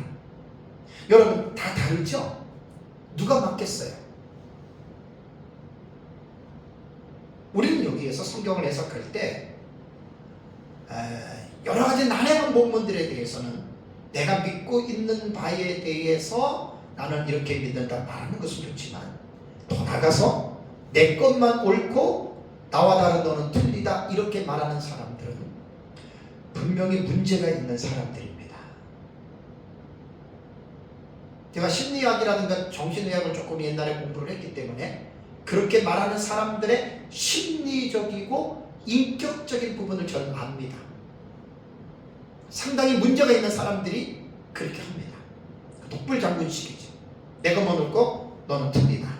여러분 다 다르죠? 누가 맞겠어요? 우리는 여기에서 성경을 해석할 때 여러 가지 난해한 본문들에 대해서는 내가 믿고 있는 바에 대해서 나는 이렇게 믿는다 말하는 것은 좋지만, 더 나가서 내 것만 옳고 나와 다른 너는 틀리다 이렇게 말하는 사람들은 분명히 문제가 있는 사람들입니다. 제가 심리학이라든가 정신의학을 조금 옛날에 공부를 했기 때문에 그렇게 말하는 사람들의 심리적이고 인격적인 부분을 저는 압니다. 상당히 문제가 있는 사람들이 그렇게 합니다. 독불장군식이지. 내가 뭐 옳고 너는 틀리다.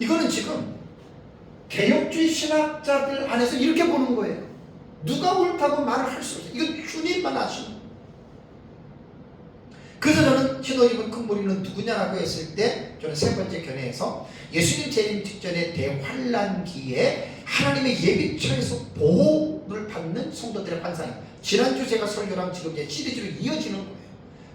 이거는 지금 개혁주의 신학자들 안에서 이렇게 보는 거예요. 누가 옳다고 말을 할 수 없어요. 이건 주님만 아시는 거예요. 그래서 저는 흰옷 입은 큰 무리는 누구냐라고 했을 때 저는 세 번째 견해에서 예수님 재림 직전의 대환란기에 하나님의 예비처에서 보호를 받는 성도들의 환상이에요. 지난주 제가 설교랑 지금 이제 시리즈로 이어지는 거예요.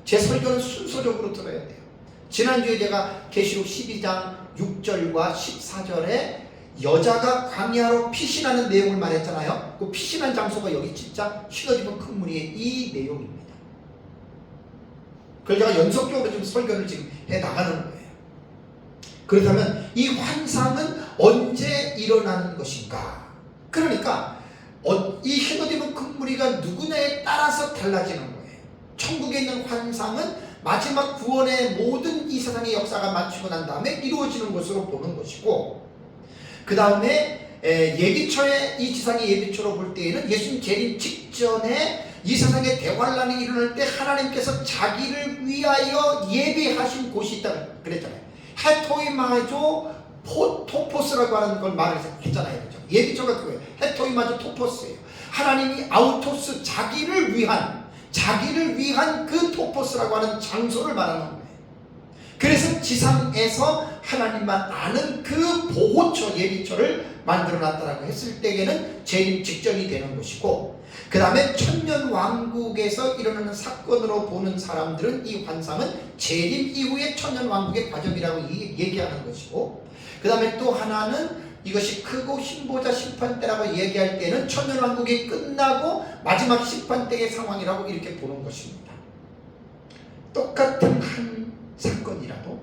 제 설교는 순서적으로 들어야 돼요. 지난주에 제가 계시록 12장 6절과 14절에 여자가 광야로 피신하는 내용을 말했잖아요. 그 피신한 장소가 여기 진짜 흰옷 입은 큰 무리의 이 내용입니다. 그걸 제가 연속적으로 좀 설교를 지금 해 나가는 거예요. 그렇다면 이 환상은 언제 일어나는 것인가? 그러니까 이 흰옷 입은 큰 무리가 누구냐에 따라서 달라지는 거예요. 천국에 있는 환상은 마지막 구원의 모든 이 세상의 역사가 마치고 난 다음에 이루어지는 것으로 보는 것이고, 그 다음에 예비처의 이 지상의 예비처로 볼 때에는 예수님 재림 직전에 이 세상에 대환란이 일어날 때 하나님께서 자기를 위하여 예비하신 곳이 있다고 그랬잖아요. 헤토이마조 토포스라고 하는 걸 말을 했잖아요. 그렇죠? 예비처가 그거예요. 헤토이마조 토포스예요. 하나님이 아우토스 자기를 위한 그 토포스라고 하는 장소를 말하는 거예요. 그래서 지상에서 하나님만 아는 그 보호처 예비처를 만들어놨다라고 했을 때에는 재림 직전이 되는 것이고, 그 다음에 천년왕국에서 일어나는 사건으로 보는 사람들은 이 환상은 재림 이후의 천년왕국의 과정이라고 얘기하는 것이고, 그 다음에 또 하나는 이것이 크고 흰보자 심판대라고 얘기할 때는 천년왕국이 끝나고 마지막 심판대의 상황이라고 이렇게 보는 것입니다. 똑같은 한 사건이라도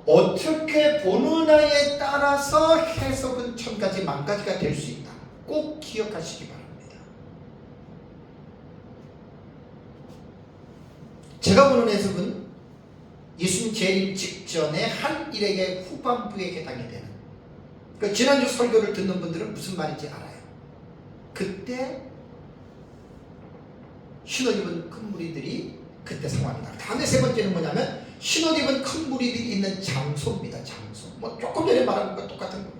어떻게 보느냐에 따라서 해석은 천 가지 만 가지가 될 수 있다. 꼭 기억하시기 바랍니다. 제가 보는 해석은 예수님 재림 직전에 한 일에게 후반부에 해당이 되는, 그러니까 지난주 설교를 듣는 분들은 무슨 말인지 알아요. 그때 흰옷 입은 큰 무리들이 그때 상황이다. 다음에 세 번째는 뭐냐면 흰옷 입은 큰 무리들이 있는 장소입니다. 장소. 뭐 조금 전에 말한 것과 똑같은 거예요.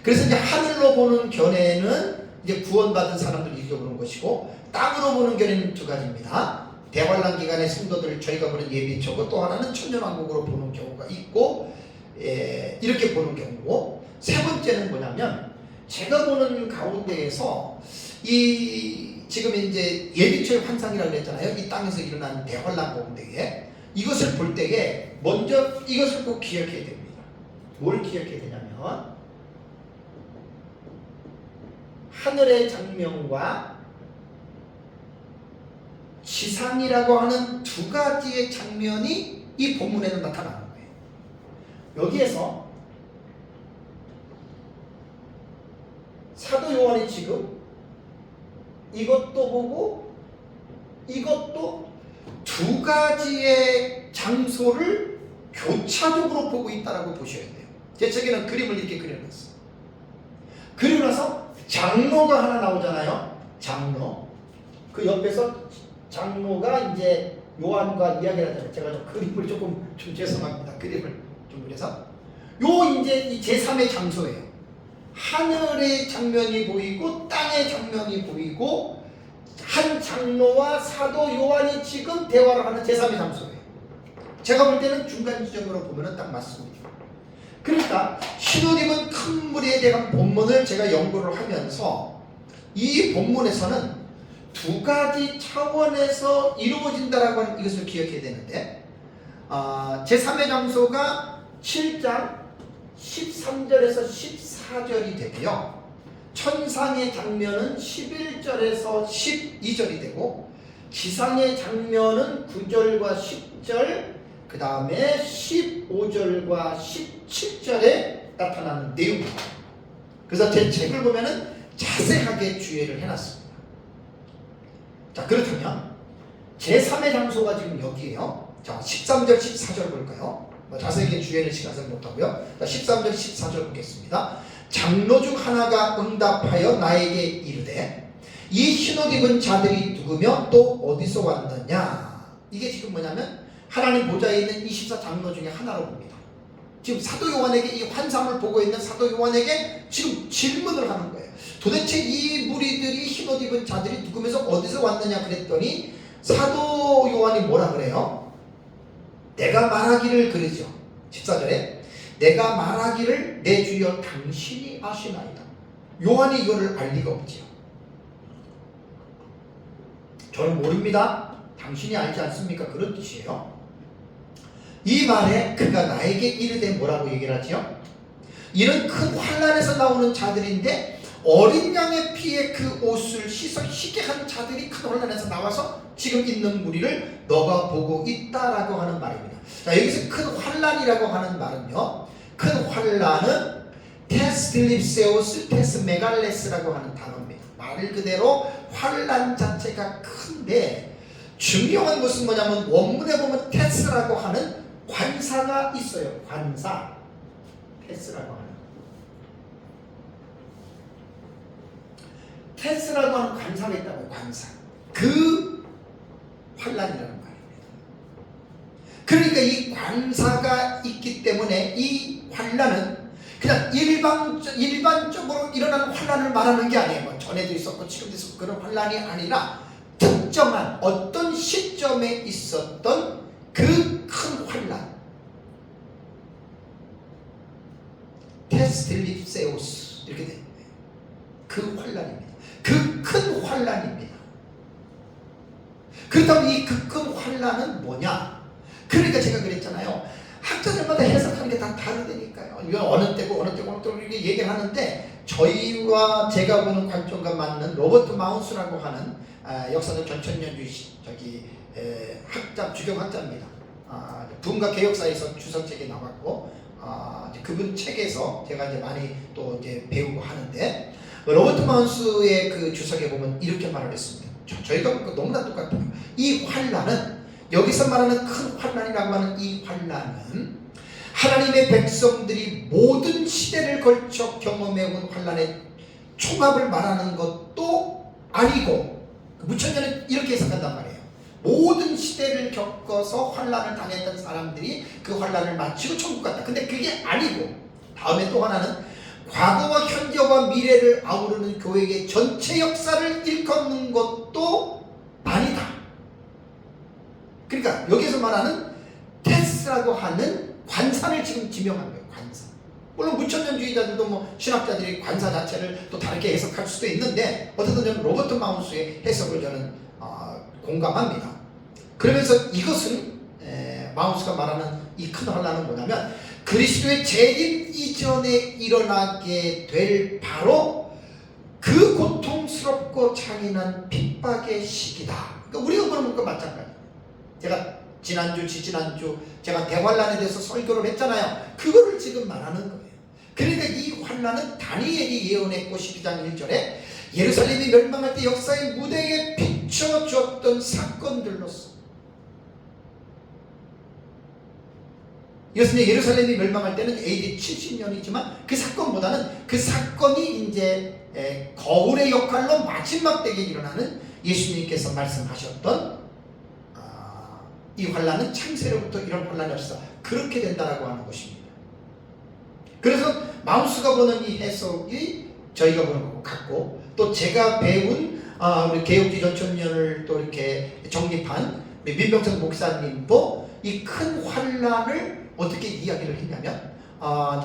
그래서 이제 하늘로 보는 견해는 이제 구원받은 사람들 읽어보는 것이고, 땅으로 보는 견해는 두 가지입니다. 대환란 기간의 성도들 저희가 보는 예비처고, 또 하나는 천년왕국으로 보는 경우가 있고, 이렇게 보는 경우고, 세 번째는 뭐냐면 제가 보는 가운데에서 이 지금 이제 예비처의 환상이라고 했잖아요. 이 땅에서 일어나는 대환란 가운데에 이것을 볼 때에 먼저 이것을 꼭 기억해야 됩니다. 뭘 기억해야 되냐면 하늘의 장면과 지상이라고 하는 두 가지의 장면이 이 본문에는 나타나는 거예요. 여기에서 사도 요한이 지금 이것도 보고 이것도 두 가지의 장소를 교차적으로 보고 있다라고 보셔야 돼요. 제 책에는 그림을 이렇게 그려놨어요. 그려놔서 장로가 하나 나오잖아요. 장로. 그 옆에서 장로가 이제 요한과 이야기를 하잖아요. 제가 좀 그림을 좀 죄송합니다. 그림을 좀 그려서 요 이제 이 제3의 장소예요. 하늘의 장면이 보이고 땅의 장면이 보이고 한 장로와 사도 요한이 지금 대화를 하는 제3의 장소예요. 제가 볼 때는 중간 지점으로 보면 딱 맞습니다. 그러니까 흰옷 입은 큰 무리에 대한 본문을 제가 연구를 하면서 이 본문에서는 두 가지 차원에서 이루어진다라고 하는 이것을 기억해야 되는데, 제3의 장소가 7장 13절에서 14절이 되고요. 천상의 장면은 11절에서 12절이 되고, 지상의 장면은 9절과 10절, 그 다음에 15절과 17절에 나타나는 내용입니다. 그래서 제 책을 보면은 자세하게 주의를 해놨습니다. 자, 그렇다면 제3의 장소가 지금 여기에요. 자, 13절, 14절 볼까요? 자세하게 주의할 시간은 못하고요. 자, 13절, 14절 보겠습니다. 장로 중 하나가 응답하여 나에게 이르되 이 흰옷 입은 자들이 누구며 또 어디서 왔느냐. 이게 지금 뭐냐면 하나님 보좌에 있는 24장로 중에 하나로 봅니다. 지금 사도 요한에게 이 환상을 보고 있는 사도 요한에게 지금 질문을 하는 거예요. 도대체 이 무리들이 흰옷 입은 자들이 누구면서 어디서 왔느냐 그랬더니 사도 요한이 뭐라 그래요? 내가 말하기를 그러죠. 14절에 내가 말하기를 내 주여 당신이 아시나이다. 요한이 이거를 알 리가 없지요. 저는 모릅니다. 당신이 알지 않습니까? 그런 뜻이에요. 이 말에 그가 나에게 이르되 뭐라고 얘기를 하지요? 이런 큰 환난에서 나오는 자들인데 어린 양의 피에 그 옷을 씻어 희게 한 자들이 큰 환난에서 나와서 지금 있는 무리를 너가 보고 있다라고 하는 말입니다. 자, 여기서 큰 환난이라고 하는 말은요, 큰 환난은 테스딜립세우스 테스메갈레스라고 하는 단어입니다. 말 그대로 환난 자체가 큰데 중요한 것은 뭐냐면 원문에 보면 테스라고 하는 관사가 있어요. 관사, 테스라고 하는 테스라고 하는 관사가 있다고요. 관사. 그 환난이라는 말입니다. 그러니까 이 관사가 있기 때문에 이 환난은 그냥 일반적으로 일어나는 환난을 말하는 게 아니에요. 뭐 전에도 있었고 지금도 있었고 그런 환난이 아니라 특정한 어떤 시점에 있었던 그 큰 환난, 테스딜립세우스 이렇게 됩니다. 그 환난입니다. 그 큰 환난입니다. 그렇다면 이 그 큰 환난은 뭐냐? 그러니까 제가 그랬잖아요. 학자들마다 해석하는 게 다 다르다니까요. 이건 어느 때고 어느 때고 어느 때고 이렇게 얘기를 하는데 저희와 제가 보는 관점과 맞는 로버트 마운스라고 하는 역사적 전천년주의 학자, 주경학자입니다. 부흥과 개혁사에서 주석책에 나왔고 그분 책에서 제가 이제 많이 또 이제 배우고 하는데 로버트 마운스의 그 주석에 보면 이렇게 말을 했습니다. 저희가 보니까 너무나 똑같아요. 이 환난은 여기서 말하는 큰 환난이라고 하는 이 환난은 하나님의 백성들이 모든 시대를 걸쳐 경험해온 환난의 총합을 말하는 것도 아니고 무천년은 이렇게 해석한단 말이에요. 모든 시대를 겪어서 환난을 당했던 사람들이 그 환난을 마치고 천국 갔다. 근데 그게 아니고 다음에 또 하나는 과거와 현재와 미래를 아우르는 교회의 전체 역사를 일컫는 것도 아니다. 그러니까 여기서 말하는 테스라고 하는 관사를 지금 지명한 거예요. 관사. 물론 무천년주의자들도 뭐 신학자들이 관사 자체를 또 다르게 해석할 수도 있는데 어쨌든 저는 로버트 마운스의 해석을 저는 공감합니다. 그러면서 이것은 마운스가 말하는 이 큰 환난은 뭐냐면 그리스도의 재림 이전에 일어나게 될 바로 그 고통스럽고 잔인한 핍박의 시기다. 그러니까 우리가 보는 것과 마찬가지예요. 제가 지난주, 지지난주 제가 대환란에 대해서 설교를 했잖아요. 그거를 지금 말하는 거예요. 그러니까 이 환란은 다니엘이 예언했고 12장 1절에 예루살렘이 멸망할 때 역사의 무대에 비춰줬던 사건들로서 이것은 예루살렘이 멸망할 때는 AD 70년이지만 그 사건보다는 그 사건이 이제 거울의 역할로 마지막 때에 일어나는 예수님께서 말씀하셨던 이 환란은 창세로부터 이런 환란이 없어 그렇게 된다라고 하는 것입니다. 그래서 마우스가 보는 이 해석이 저희가 보는 것과 같고 또 제가 배운 우리 개혁주의 전천년을 또 이렇게 정립한 우리 민병철 목사님도 이 큰 환란을 어떻게 이야기를 했냐면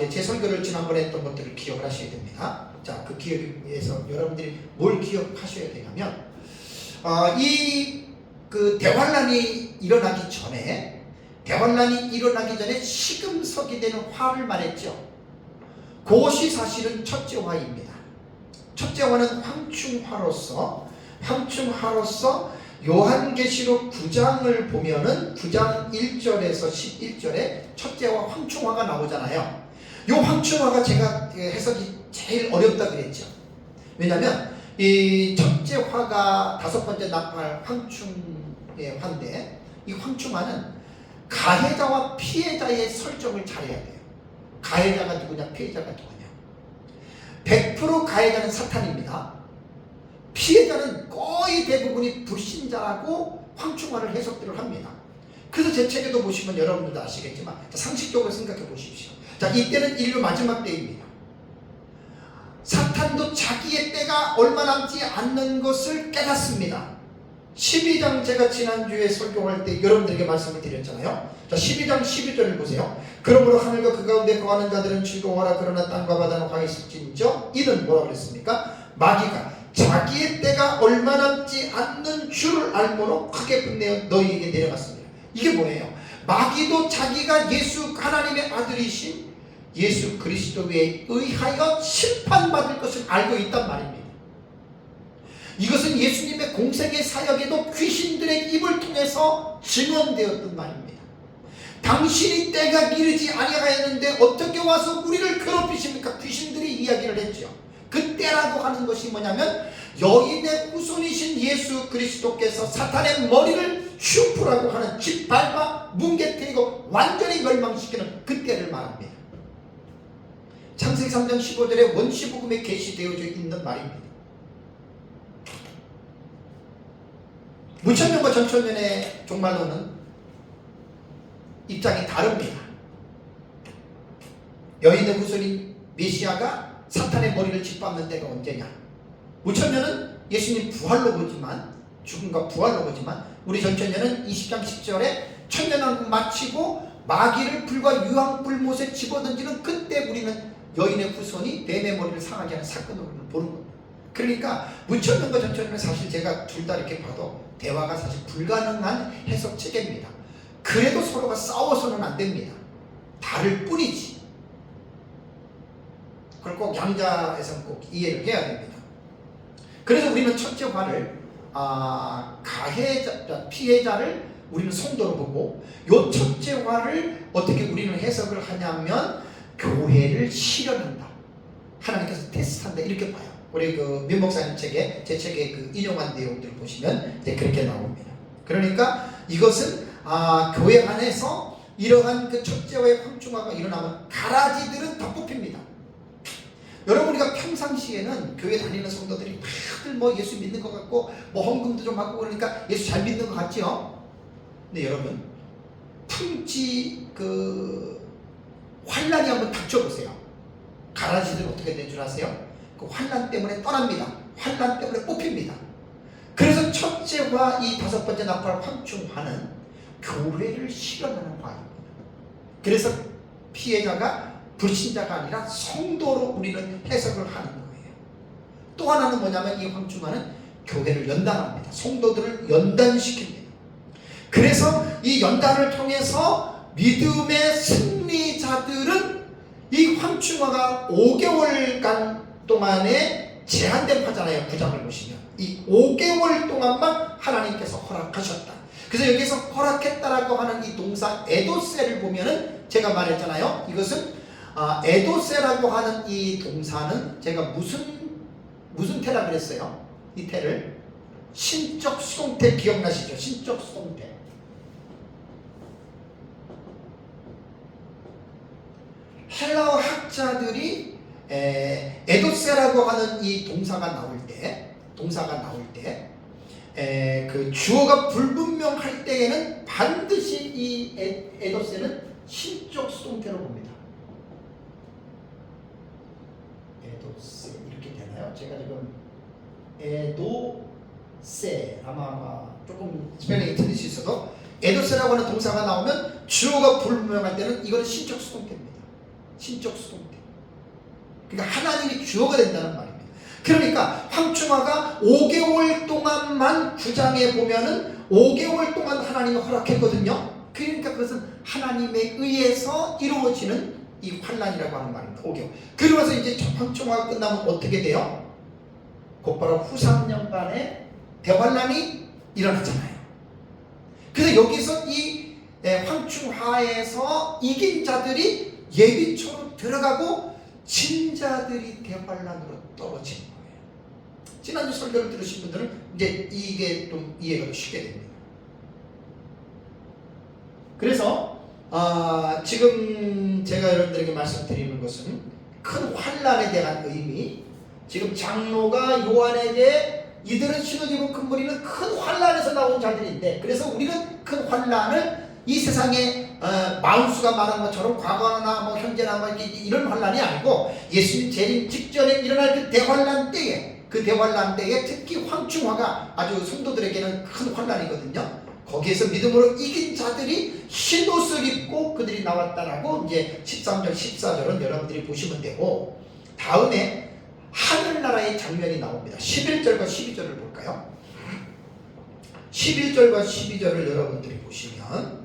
제 설교를 지난번에 했던 것들을 기억을 하셔야 됩니다. 자, 그 기억에서 여러분들이 뭘 기억하셔야 되냐면 그 대환란이 일어나기 전에 시금석이 되는 화를 말했죠. 그것이 사실은 첫째 화입니다. 첫째 화는 황충화로서 요한계시록 9장을 보면은 9장 1절에서 11절에 첫째와 황충화가 나오잖아요. 요 황충화가 제가 해석이 제일 어렵다 그랬죠. 왜냐하면 이 첫째 화가 다섯 번째 나팔 황충의 화인데 이 황충화는 가해자와 피해자의 설정을 잘해야 돼요. 가해자가 누구냐, 피해자가 누구냐. 100% 가해자는 사탄입니다. 피해자는 거의 대부분이 불신자라고 황충화를 해석들을 합니다. 그래서 제 책에도 보시면 여러분들도 아시겠지만 상식적으로 생각해 보십시오. 자, 이때는 인류 마지막 때입니다. 사탄도 자기의 때가 얼마 남지 않는 것을 깨닫습니다. 12장 제가 지난주에 설교할 때 여러분들에게 말씀을 드렸잖아요. 자, 12장 12절을 보세요. 그러므로 하늘과 그 가운데 거하는 자들은 즐거워하라. 그러나 땅과 바다는 화가 있을진저 이는 뭐라고 그랬습니까? 마귀가 자기의 때가 얼마 남지 않는 줄을 알므로 크게 분내어 너희에게 내려갔습니다. 이게 뭐예요? 마귀도 자기가 예수 하나님의 아들이신 예수 그리스도에 의하여 심판받을 것을 알고 있단 말입니다. 이것은 예수님의 공생의 사역에도 귀신들의 입을 통해서 증언되었던 말입니다. 당신이 때가 이르지 아니하였는데 어떻게 와서 우리를 괴롭히십니까? 귀신들이 이야기를 했죠. 그 때라고 하는 것이 뭐냐면 여인의 후손이신 예수 그리스도께서 사탄의 머리를 슈프라고 하는 짓밟아 뭉개뜨리고 완전히 멸망시키는 그 때를 말합니다. 창세기 3장 15절에 원시복음에 계시되어져 있는 말입니다. 무천년과 전천년의 종말론은 입장이 다릅니다. 여인의 후손인 메시아가 사탄의 머리를 짓밟는 때가 언제냐? 무천년은 예수님 부활로 보지만, 죽음과 부활로 보지만, 우리 전천년은 20장 10절에 천년왕국 마치고 마귀를 불과 유황불못에 집어던지는 그때 우리는 여인의 후손이 뱀의 머리를 상하게 하는 사건으로 보는 겁니다. 그러니까 무천년과 전천년은 사실 제가 둘 다 이렇게 봐도 대화가 사실 불가능한 해석 체계입니다. 그래도 서로가 싸워서는 안 됩니다. 다를 뿐이지. 그걸 꼭 양자에서는 꼭 이해를 해야 됩니다. 그래서 우리는 첫째 화를 가해자, 피해자를 우리는 성도로 보고, 요 첫째 화를 어떻게 우리는 해석을 하냐면 교회를 실현한다, 하나님께서 테스트한다, 이렇게 봐요. 우리 그 민목사님 책에, 제 책에 그 인용한 내용들을 보시면 이제 그렇게 나옵니다. 그러니까 이것은 교회 안에서 이러한 그 첫째와의 황충화가 일어나면 가라지들은 다 뽑힙니다. 여러분, 우리가 평상시에는 교회 다니는 성도들이 다들 뭐 예수 믿는 것 같고 뭐 헌금도 좀 하고 그러니까 예수 잘 믿는 것 같죠? 근데 여러분, 풍지 그 환란이 한번 닥쳐보세요. 가라지들 어떻게 된 줄 아세요? 그 환란 때문에 떠납니다. 환란 때문에 뽑힙니다. 그래서 첫째와 이 다섯 번째 나팔 황충화는 교회를 실현하는 화입니다. 그래서 피해자가 불신자가 아니라 성도로 우리는 해석을 하는 거예요. 또 하나는 뭐냐면 이 황충화는 교회를 연단합니다. 성도들을 연단시킵니다. 그래서 이 연단을 통해서 믿음의 승리자들은 이 황충화가 5개월간 동안에 제한된 화잖아요. 9장을 보시면 이 5개월 동안만 하나님께서 허락하셨다. 그래서 여기서 허락했다라고 하는 이 동사 에도세를 보면은 제가 말했잖아요. 이것은 에도세라고 하는 이 동사는 제가 무슨 태라 그랬어요? 이 태를 신적 수동태 기억나시죠? 신적 수동태. 헬라어 학자들이 에도세라고 하는 이 동사가 나올 때 그 주어가 불분명할 때에는 반드시 이 에도세는 신적 수동태로 봅니다. 에도세 이렇게 되나요? 제가 지금 에도세 아마 조금 스펠링이 틀릴 수 있어도 에도세라고 하는 동사가 나오면 주어가 불분명할 때는 이거는 신적 수동태입니다. 신적 수동태. 그러니까 하나님이 주어가 된다는 말입니다. 그러니까 황충화가 5개월 동안만 9장에 보면은 5개월 동안 하나님이 허락했거든요. 그러니까 그것은 하나님에 의해서 이루어지는 이 환란이라고 하는 말입니다. 5개월. 그러고 나서 이제 황충화가 끝나면 어떻게 돼요? 곧바로 후 3년간의 대환란이 일어나잖아요. 그래서 여기서 이 황충화에서 이긴 자들이 예비초로 들어가고 진 자들이 대환란으로 떨어지는 거예요. 지난주 설교를 들으신 분들은 이제 이게 좀 이해가 쉽게 됩니다. 그래서 지금 제가 여러분들에게 말씀드리는 것은 큰 환란에 대한 의미, 지금 장로가 요한에게 이들은 신옷 입은 큰 무리는 큰 환란에서 나온 자들인데, 그래서 우리는 큰 환란을 이 세상에 마음수가 말한 것처럼 과거나 뭐 현재나 뭐 이런 환란이 아니고 예수님 재림 직전에 일어날 그 대환란 때에 특히 황충화가 아주 성도들에게는 큰 환란이거든요. 거기에서 믿음으로 이긴 자들이 흰옷을 입고 그들이 나왔다라고 이제 13절 14절은 여러분들이 보시면 되고, 다음에 하늘나라의 장면이 나옵니다. 11절과 12절을 볼까요? 11절과 12절을 여러분들이 보시면,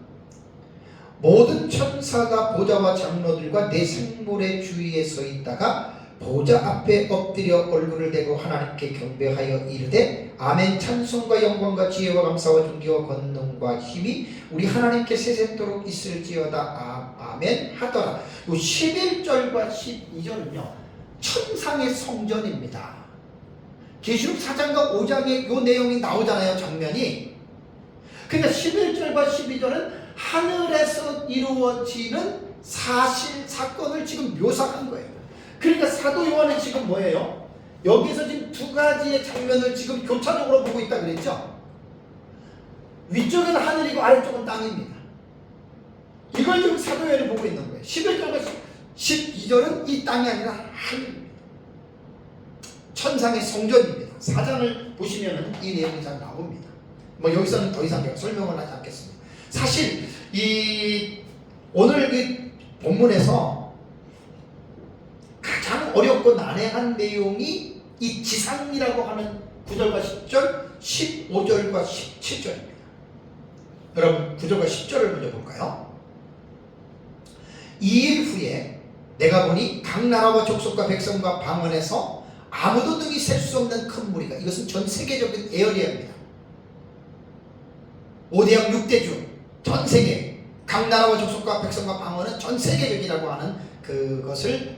모든 천사가 보좌와 장로들과 내 생물의 주위에 서 있다가 보좌 앞에 엎드려 얼굴을 대고 하나님께 경배하여 이르되 아멘. 찬송과 영광과 지혜와 감사와 존귀와 권능과 힘이 우리 하나님께 세세토록 있을지어다. 아멘 하더라. 요 11절과 12절은요 천상의 성전입니다. 계시록 4장과 5장에 요 내용이 나오잖아요, 장면이. 그러니까 11절과 12절은 하늘에서 이루어지는 사건을 지금 묘사한 거예요. 그러니까 사도 요한은 지금 뭐예요? 여기서 지금 두 가지의 장면을 지금 교차적으로 보고 있다 그랬죠? 위쪽은 하늘이고 아래쪽은 땅입니다. 이걸 지금 사도 요한이 보고 있는 거예요. 11절과 12절은 이 땅이 아니라 하늘입니다. 천상의 성전입니다. 4장을 보시면 이 내용이 잘 나옵니다. 뭐 여기서는 더 이상 설명을 하지 않겠습니다. 사실 오늘 이 본문에서 가장 어렵고 난해한 내용이 이 지상이라고 하는 9절과 10절, 15절과 17절입니다. 여러분 9절과 10절을 먼저 볼까요? 2일 후에 내가 보니 각 나라와 족속과 백성과 방언에서 아무도 능히 셀 수 없는 큰 무리가, 이것은 전 세계적인 에어리아입니다. 5대양 6대주 전 세계, 각 나라와 족속과 백성과 방언은 전 세계적이라고 하는 그것을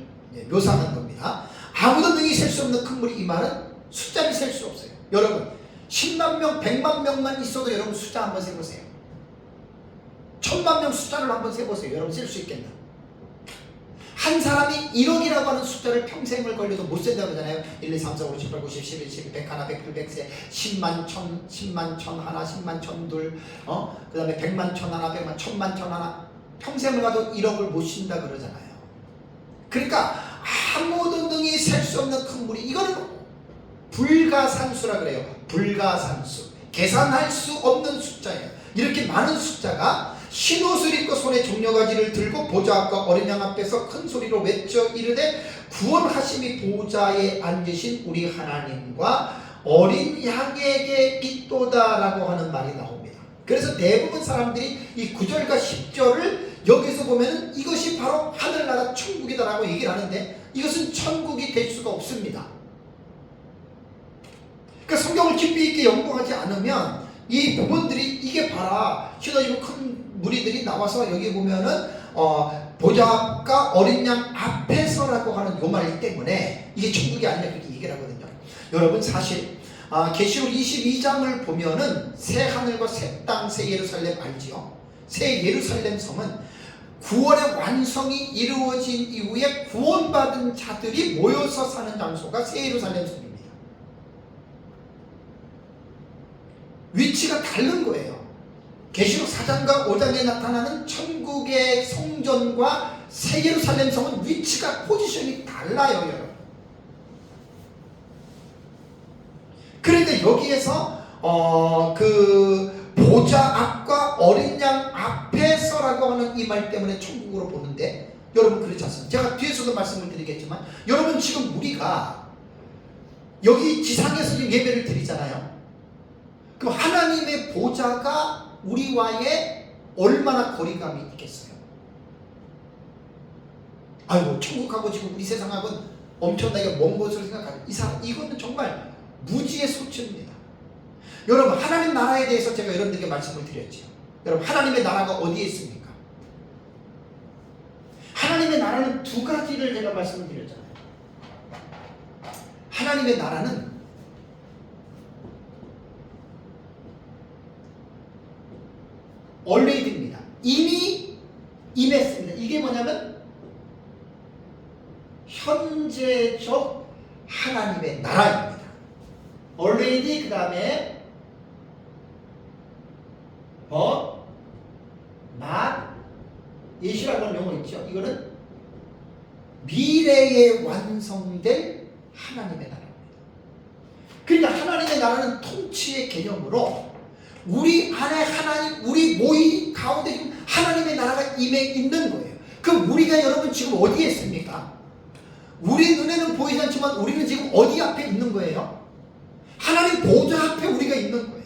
묘사하는 겁니다. 아무도 능히 셀 수 없는 큰 무리, 이 말은 숫자를 셀 수 없어요. 여러분 10만 명, 100만 명만 있어도 여러분 숫자 한번 세보세요. 1000만 명 숫자를 한번 세보세요. 여러분 셀 수 있겠나? 한 사람이 1억이라고 하는 숫자를 평생을 걸려도 못 센다고 하잖아요. 1, 2, 3, 4, 5, 6, 7, 8, 9, 10, 11, 12, 100 하나, 100, 100, 100세, 10만 천, 10만 천 하나, 10만 천 둘, 그 다음에 100만 천 하나, 100만 천만 천 하나, 평생을 가도 1억을 못 쉰다 그러잖아요. 그러니까 아무도 능히 셀 수 없는 큰 무리, 이거는 불가산수라 그래요. 불가산수, 계산할 수 없는 숫자예요. 이렇게 많은 숫자가 흰옷을 입고 손에 종려가지를 들고 보좌 앞과 어린 양 앞에서 큰 소리로 외쳐 이르되 구원하심이 보좌에 앉으신 우리 하나님과 어린 양에게 있도다라고 하는 말이 나옵니다. 그래서 대부분 사람들이 이 9절과 10절을 여기서 보면 이것이 바로 하늘나라 천국이다라고 얘기를 하는데, 이것은 천국이 될 수가 없습니다. 그러니까 성경을 깊이 있게 연구하지 않으면 이 부분들이, 이게 봐라, 휘어지고 큰 무리들이 나와서 여기 보면은 보좌 앞과 어린 양 앞에서라고 하는 요 말 때문에 이게 천국이 아니라 그렇게 얘기를 하거든요. 여러분 사실 계시록 22장을 보면은 새 하늘과 새 땅, 새 예루살렘 알지요? 새 예루살렘 성은 구원의 완성이 이루어진 이후에 구원받은 자들이 모여서 사는 장소가 새 예루살렘 성입니다. 위치가 다른 거예요. 계시록 4장과 5장에 나타나는 천국의 성전과 새 예루살렘 성은 위치가, 포지션이 달라요, 여러분. 그런데 여기에서 그 보좌 앞과 어린 양 앞에서라고 하는 이 말 때문에 천국으로 보는데, 여러분 그렇지 않습니까? 제가 뒤에서도 말씀을 드리겠지만, 여러분 지금 우리가 여기 지상에서 지금 예배를 드리잖아요. 그럼 하나님의 보좌가 우리와의 얼마나 거리감이 있겠어요? 아이고, 천국하고 지금 우리 세상하고는 엄청나게 먼 것을 생각하는 이거는 정말 무지의 소치입니다. 여러분 하나님 나라에 대해서 제가 여러분들에게 말씀을 드렸죠. 여러분 하나님의 나라가 어디에 있습니까? 하나님의 나라는 두 가지를 제가 말씀을 드렸잖아요. 하나님의 나라는 already입니다. 이미 임했습니다. 이게 뭐냐면 현재적 하나님의 나라입니다. already, 그 다음에 but 예시라고 하는 용어 있죠. 이거는 미래에 완성될 하나님의 나라입니다. 그러니까 하나님의 나라는 통치의 개념으로 우리 안에 하나님, 우리 모임 가운데 지금 하나님의 나라가 임해 있는 거예요. 그럼 우리가 여러분 지금 어디에 있습니까? 우리 눈에는 보이지 않지만 우리는 지금 어디 앞에 있는 거예요? 하나님 보좌 앞에 우리가 있는 거예요.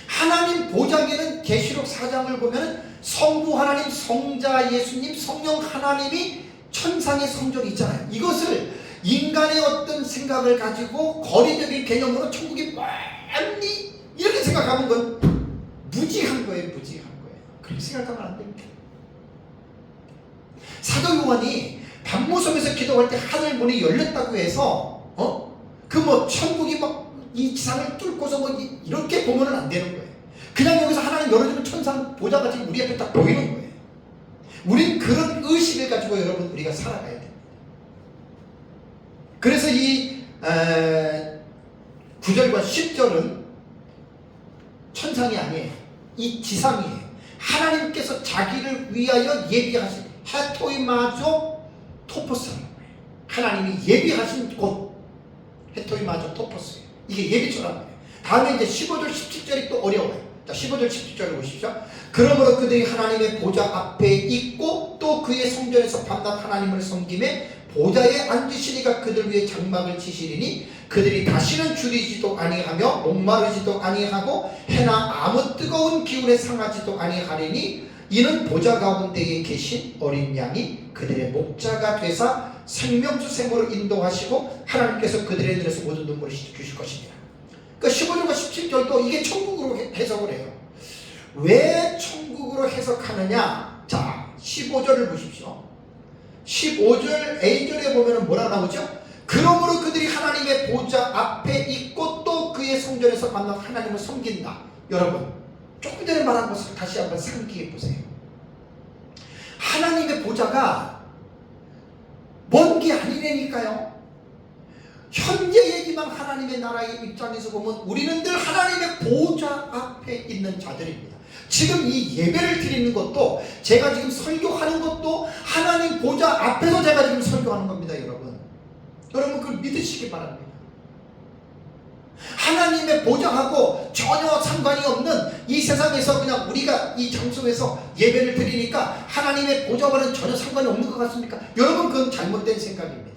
하나님 보좌에는 계시록 4장을 보면 성부 하나님, 성자 예수님, 성령 하나님이 천상의 성전이 있잖아요. 이것을 인간의 어떤 생각을 가지고 거리적인 개념으로 천국이 멀리 이렇게 생각하는 건 무지한 거예요. 무지한 거예요. 그렇게 생각하면 안 됩니다. 사도 요한이 밤모섬에서 기도할 때 하늘 문이 열렸다고 해서 그 뭐 천국이 막 이 지상을 뚫고서 뭐 이렇게 보면은 안 되는 거예요. 그냥 여기서 하나님 열어주면 천상 보좌가 지금 우리 앞에 딱 보이는 거예요. 우린 그런 의식을 가지고 여러분 우리가 살아가야 됩니다. 그래서 이 9절과 10절은 천상이 아니에요. 이 지상이에요. 하나님께서 자기를 위하여 예비하신 헤토이마조 토포스라는 거예요. 하나님이 예비하신 곳 헤토이마조 토포스예요. 이게 예비처라는 거예요. 다음에 이제 15절 17절이 또 어려워요. 자, 15절 17절을 보십시오. 그러므로 그들이 하나님의 보좌 앞에 있고 또 그의 성전에서 밤낮 하나님을 섬김에 보좌에 앉으시니가 그들 위에 장막을 치시리니 그들이 다시는 줄이지도 아니하며 목마르지도 아니하고 해나 아무 뜨거운 기운에 상하지도 아니하리니 이는 보좌 가운데에 계신 어린 양이 그들의 목자가 되사 생명수 샘으로 인도하시고 하나님께서 그들의 눈에서 모든 눈물을 씻겨주실 것입니다. 그러니까 15절과 17절도 이게 천국으로 해석을 해요. 왜 천국으로 해석하느냐? 자, 15절을 보십시오. 15절 A절에 보면 뭐라 나오죠? 그러므로 그들이 하나님의 보좌 앞에 있고 또 그의 성전에서 만나 하나님을 섬긴다. 여러분, 조금 전에 말한 것을 다시 한번 상기해 보세요. 하나님의 보좌가 먼 게 아니라니까요. 현재 얘기만 하나님의 나라의 입장에서 보면 우리는 늘 하나님의 보좌 앞에 있는 자들입니다. 지금 이 예배를 드리는 것도 제가 지금 설교하는 것도 하나님 보좌 앞에서 제가 지금 설교하는 겁니다. 여러분 그걸 믿으시기 바랍니다. 하나님의 보좌하고 전혀 상관이 없는 이 세상에서 그냥 우리가 이 장소에서 예배를 드리니까 하나님의 보좌와는 전혀 상관이 없는 것 같습니까? 여러분 그건 잘못된 생각입니다.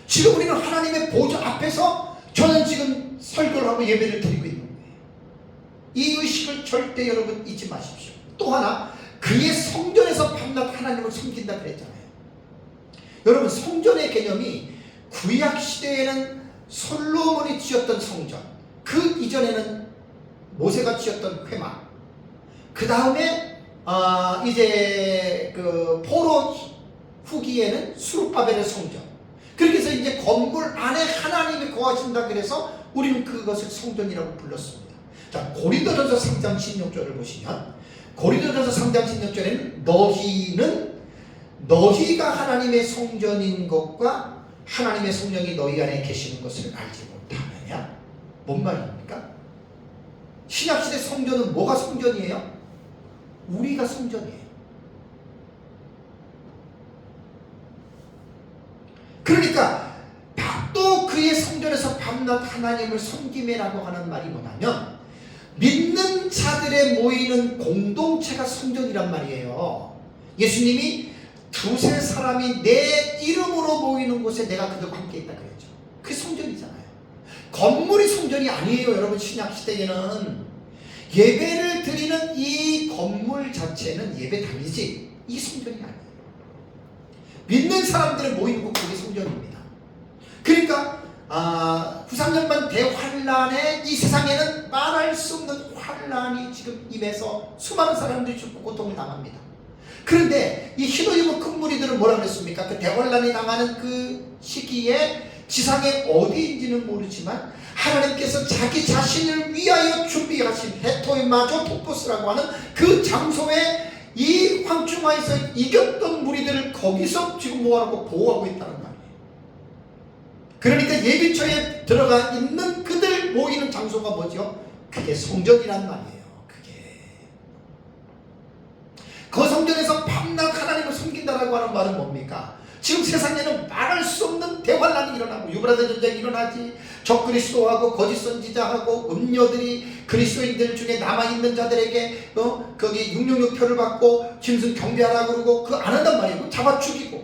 지금 우리는 하나님의 보좌 앞에서 저는 지금 설교를 하고 예배를 드리고 있는 거예요. 이 의식을 절대 여러분 잊지 마십시오. 또 하나, 그의 성전에서 밤낮 하나님을 섬긴다 그랬잖아요. 여러분 성전의 개념이 구약 시대에는 솔로몬이 지었던 성전, 그 이전에는 모세가 지었던 회막, 그 다음에 이제 그 포로 후기에는 수룹바벨의 성전. 그렇게 해서 이제 건물 안에 하나님이 거하신다 그래서 우리는 그것을 성전이라고 불렀습니다. 자, 고린도전서 3장 16절을 보시면 고린도전서 3장 16절에는 너희가 하나님의 성전인 것과 하나님의 성령이 너희 안에 계시는 것을 알지 못하느냐? 뭔 말입니까? 신약시대 성전은 뭐가 성전이에요? 우리가 성전이에요. 그러니까 또 그의 성전에서 밤낮 하나님을 섬김이라고 하는 말이 뭐냐면 믿는 자들의 모이는 공동체가 성전이란 말이에요. 예수님이 두세 사람이 내 이름으로 모이는 곳에 내가 그들과 함께 있다 그랬죠. 그게 성전이잖아요. 건물이 성전이 아니에요. 여러분 신약시대에는 예배를 드리는 이 건물 자체는 예배당이지 이 성전이 아니에요. 믿는 사람들이 모이는 곳 그게 성전입니다. 그러니까 후삼년반 대환란에 이 세상에는 말할 수 없는 환란이 지금 임해서 수많은 사람들이 죽고 고통을 당합니다. 그런데 이 흰옷 입은 큰 무리들은 뭐라 그랬습니까? 그 대환란이 당하는 그 시기에 지상에 어디인지는 모르지만 하나님께서 자기 자신을 위하여 준비하신 헤토이마조 토포스라고 하는 그 장소에 이 황충하에서 이겼던 무리들을 거기서 지금 모아놓고 보호하고 있다는 말이에요. 그러니까 예비처에 들어가 있는 그들 모이는 장소가 뭐죠? 그게 성전이란 말이에요. 그게 성전에서 밤낮 하나님을 섬긴다라고 하는 말은 뭡니까? 지금 세상에는 말할 수 없는 대환란이 일어나고 유브라데 전쟁이 일어나지, 적그리스도하고 거짓 선지자하고 음녀들이 그리스도인들 중에 남아있는 자들에게 거기 666표를 받고 짐승 경배하라 그러고 그 안 한단 말이에요. 잡아 죽이고.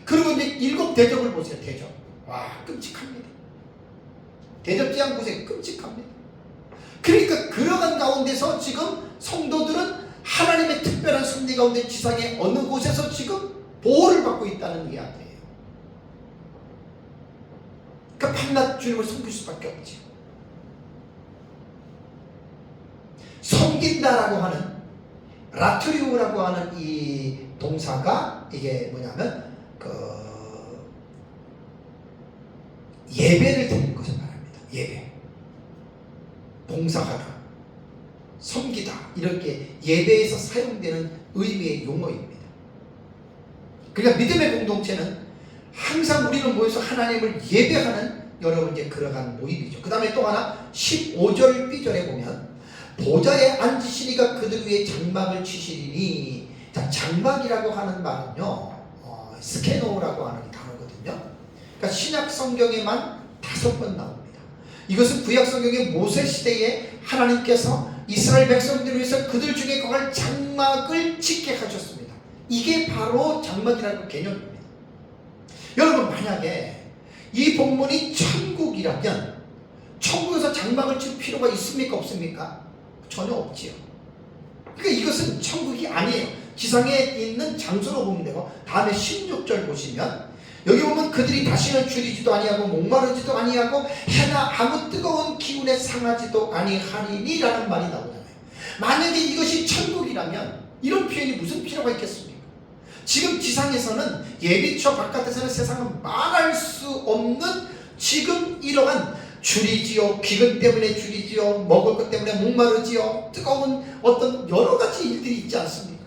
그리고 이제 7 대접을 보세요. 대접. 와, 끔찍합니다. 대접제한 보세요. 끔찍합니다. 그러니까 그러한 가운데서 지금 성도들은 하나님의 특별한 섭리 가운데 지상의 어느 곳에서 지금 보호를 받고 있다는 이야기예요. 그러니까 밤낮 주님을 섬길 수밖에 없지. 섬긴다라고 하는 라트리오라고 하는 이 동사가 이게 뭐냐면 예배를 드리는 것을 말합니다. 예배, 봉사하다, 섬기다, 이렇게 예배에서 사용되는 의미의 용어입니다. 그러니까 믿음의 공동체는 항상 우리는 모여서 하나님을 예배하는 여러분 이제 그러한 모임이죠. 그 다음에 또 하나 15절 B절에 보면 보좌에 앉으시리가 그들 위에 장막을 치시리니, 자, 장막이라고 하는 말은요 스케노라고 하는 단어거든요. 그러니까 신약 성경에만 5번 나옵니다. 이것은 구약 성경의 모세 시대에 하나님께서 이스라엘 백성들을 위해서 그들 중에 거할 장막을 짓게 하셨습니다. 이게 바로 장막이라는 개념입니다. 여러분, 만약에 이 본문이 천국이라면 천국에서 장막을 칠 필요가 있습니까? 없습니까? 전혀 없지요. 그러니까 이것은 천국이 아니에요. 지상에 있는 장소로 보면 되고, 다음에 16절 보시면 여기 보면 그들이 다시는 줄이지도 아니하고 목마르지도 아니하고 해나 아무 뜨거운 기운에 상하지도 아니하리니 라는 말이 나오잖아요. 만약에 이것이 천국이라면 이런 표현이 무슨 필요가 있겠습니까? 지금 지상에서는 예비처 바깥에서는 세상은 말할 수 없는 지금 이러한 줄이지요, 기근 때문에 줄이지요, 먹을 것 때문에 목마르지요, 뜨거운 어떤 여러 가지 일들이 있지 않습니까?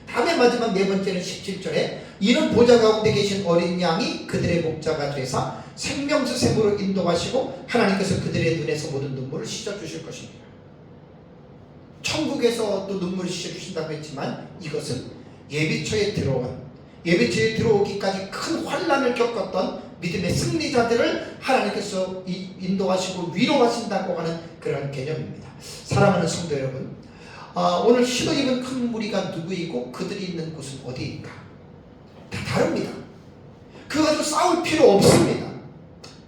다음에 마지막 4번째는 17절에 이는 보좌 가운데 계신 어린 양이 그들의 목자가 되사 생명수 샘으로 인도하시고 하나님께서 그들의 눈에서 모든 눈물을 씻어주실 것입니다. 천국에서도 눈물을 씻어주신다고 했지만 이것은 예비처에 들어오기까지 큰 환난을 겪었던 믿음의 승리자들을 하나님께서 인도하시고 위로하신다고 하는 그런 개념입니다. 사랑하는 성도 여러분, 오늘 흰 옷 입은 큰 무리가 누구이고 그들이 있는 곳은 어디인가? 다 다릅니다. 그거 가지고 싸울 필요 없습니다.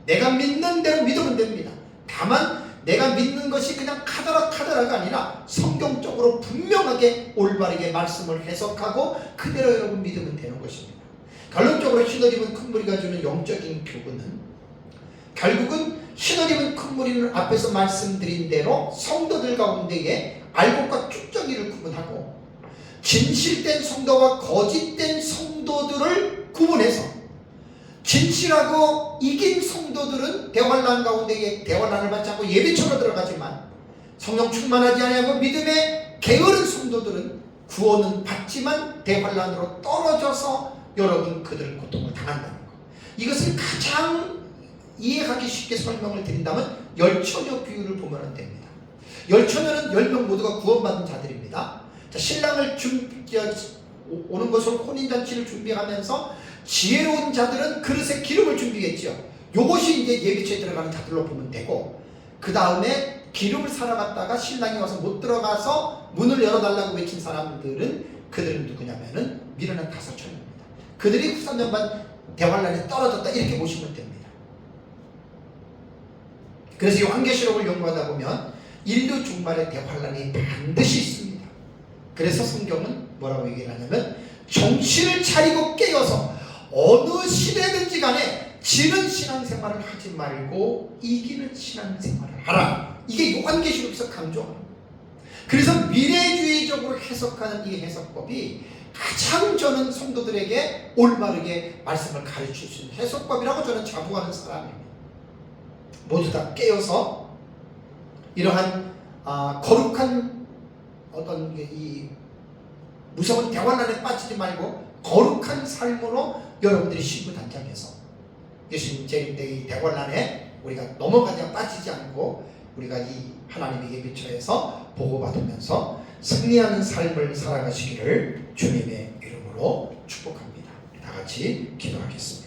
내가 믿는 대로 믿으면 됩니다. 다만 내가 믿는 것이 그냥 카더라가 아니라 성경적으로 분명하게 올바르게 말씀을 해석하고 그대로 여러분 믿으면 되는 것입니다. 결론적으로 흰 옷 입은 큰 무리가 주는 영적인 교훈은 결국은 흰 옷 입은 큰 무리는 앞에서 말씀드린 대로 성도들 가운데에 알곡과 쭉정이를 구분하고 진실된 성도와 거짓된 성도들을 구분해서 진실하고 이긴 성도들은 대환난 가운데 대환난을 받지 않고 예비처로 들어가지만 성령 충만하지 아니하고 믿음에 게으른 성도들은 구원은 받지만 대환난으로 떨어져서 여러분 그들은 고통을 당한다는 것. 이것을 가장 이해하기 쉽게 설명을 드린다면 열처녀 비유를 보면 됩니다. 열처녀는 10명 모두가 구원받은 자들입니다. 자, 신랑을 오는 것으로 혼인잔치를 준비하면서 지혜로운 자들은 그릇에 기름을 준비했죠. 요것이 이제 예비처에 들어가는 자들로 보면 되고, 그 다음에 기름을 사러 갔다가 신랑이 와서 못 들어가서 문을 열어달라고 외친 사람들은 그들은 누구냐면은 미련한 5처녀입니다. 그들이 후삼년반 대환란에 떨어졌다 이렇게 보시면 됩니다. 그래서 요한계시록을 연구하다 보면 인류 종말의 대환란이 반드시 있습니다. 그래서 성경은 뭐라고 얘기를 하냐면 정신을 차리고 깨어서 어느 시대든지 간에 지는 신앙생활을 하지 말고 이기는 신앙생활을 하라. 이게 요한계시록에서 강조합니다. 그래서 미래주의적으로 해석하는 이 해석법이 가장 저는 성도들에게 올바르게 말씀을 가르칠 수 있는 해석법이라고 저는 자부하는 사람입니다. 모두 다 깨어서 이러한 거룩한 어떤 이 무서운 대환란에 빠지지 말고 거룩한 삶으로 여러분들이 신부단장해서 예수님 재림때의 대환란에 우리가 넘어가지 빠지지 않고 우리가 이 하나님의 예비처에서 보호받으면서 승리하는 삶을 살아가시기를 주님의 이름으로 축복합니다. 다 같이 기도하겠습니다.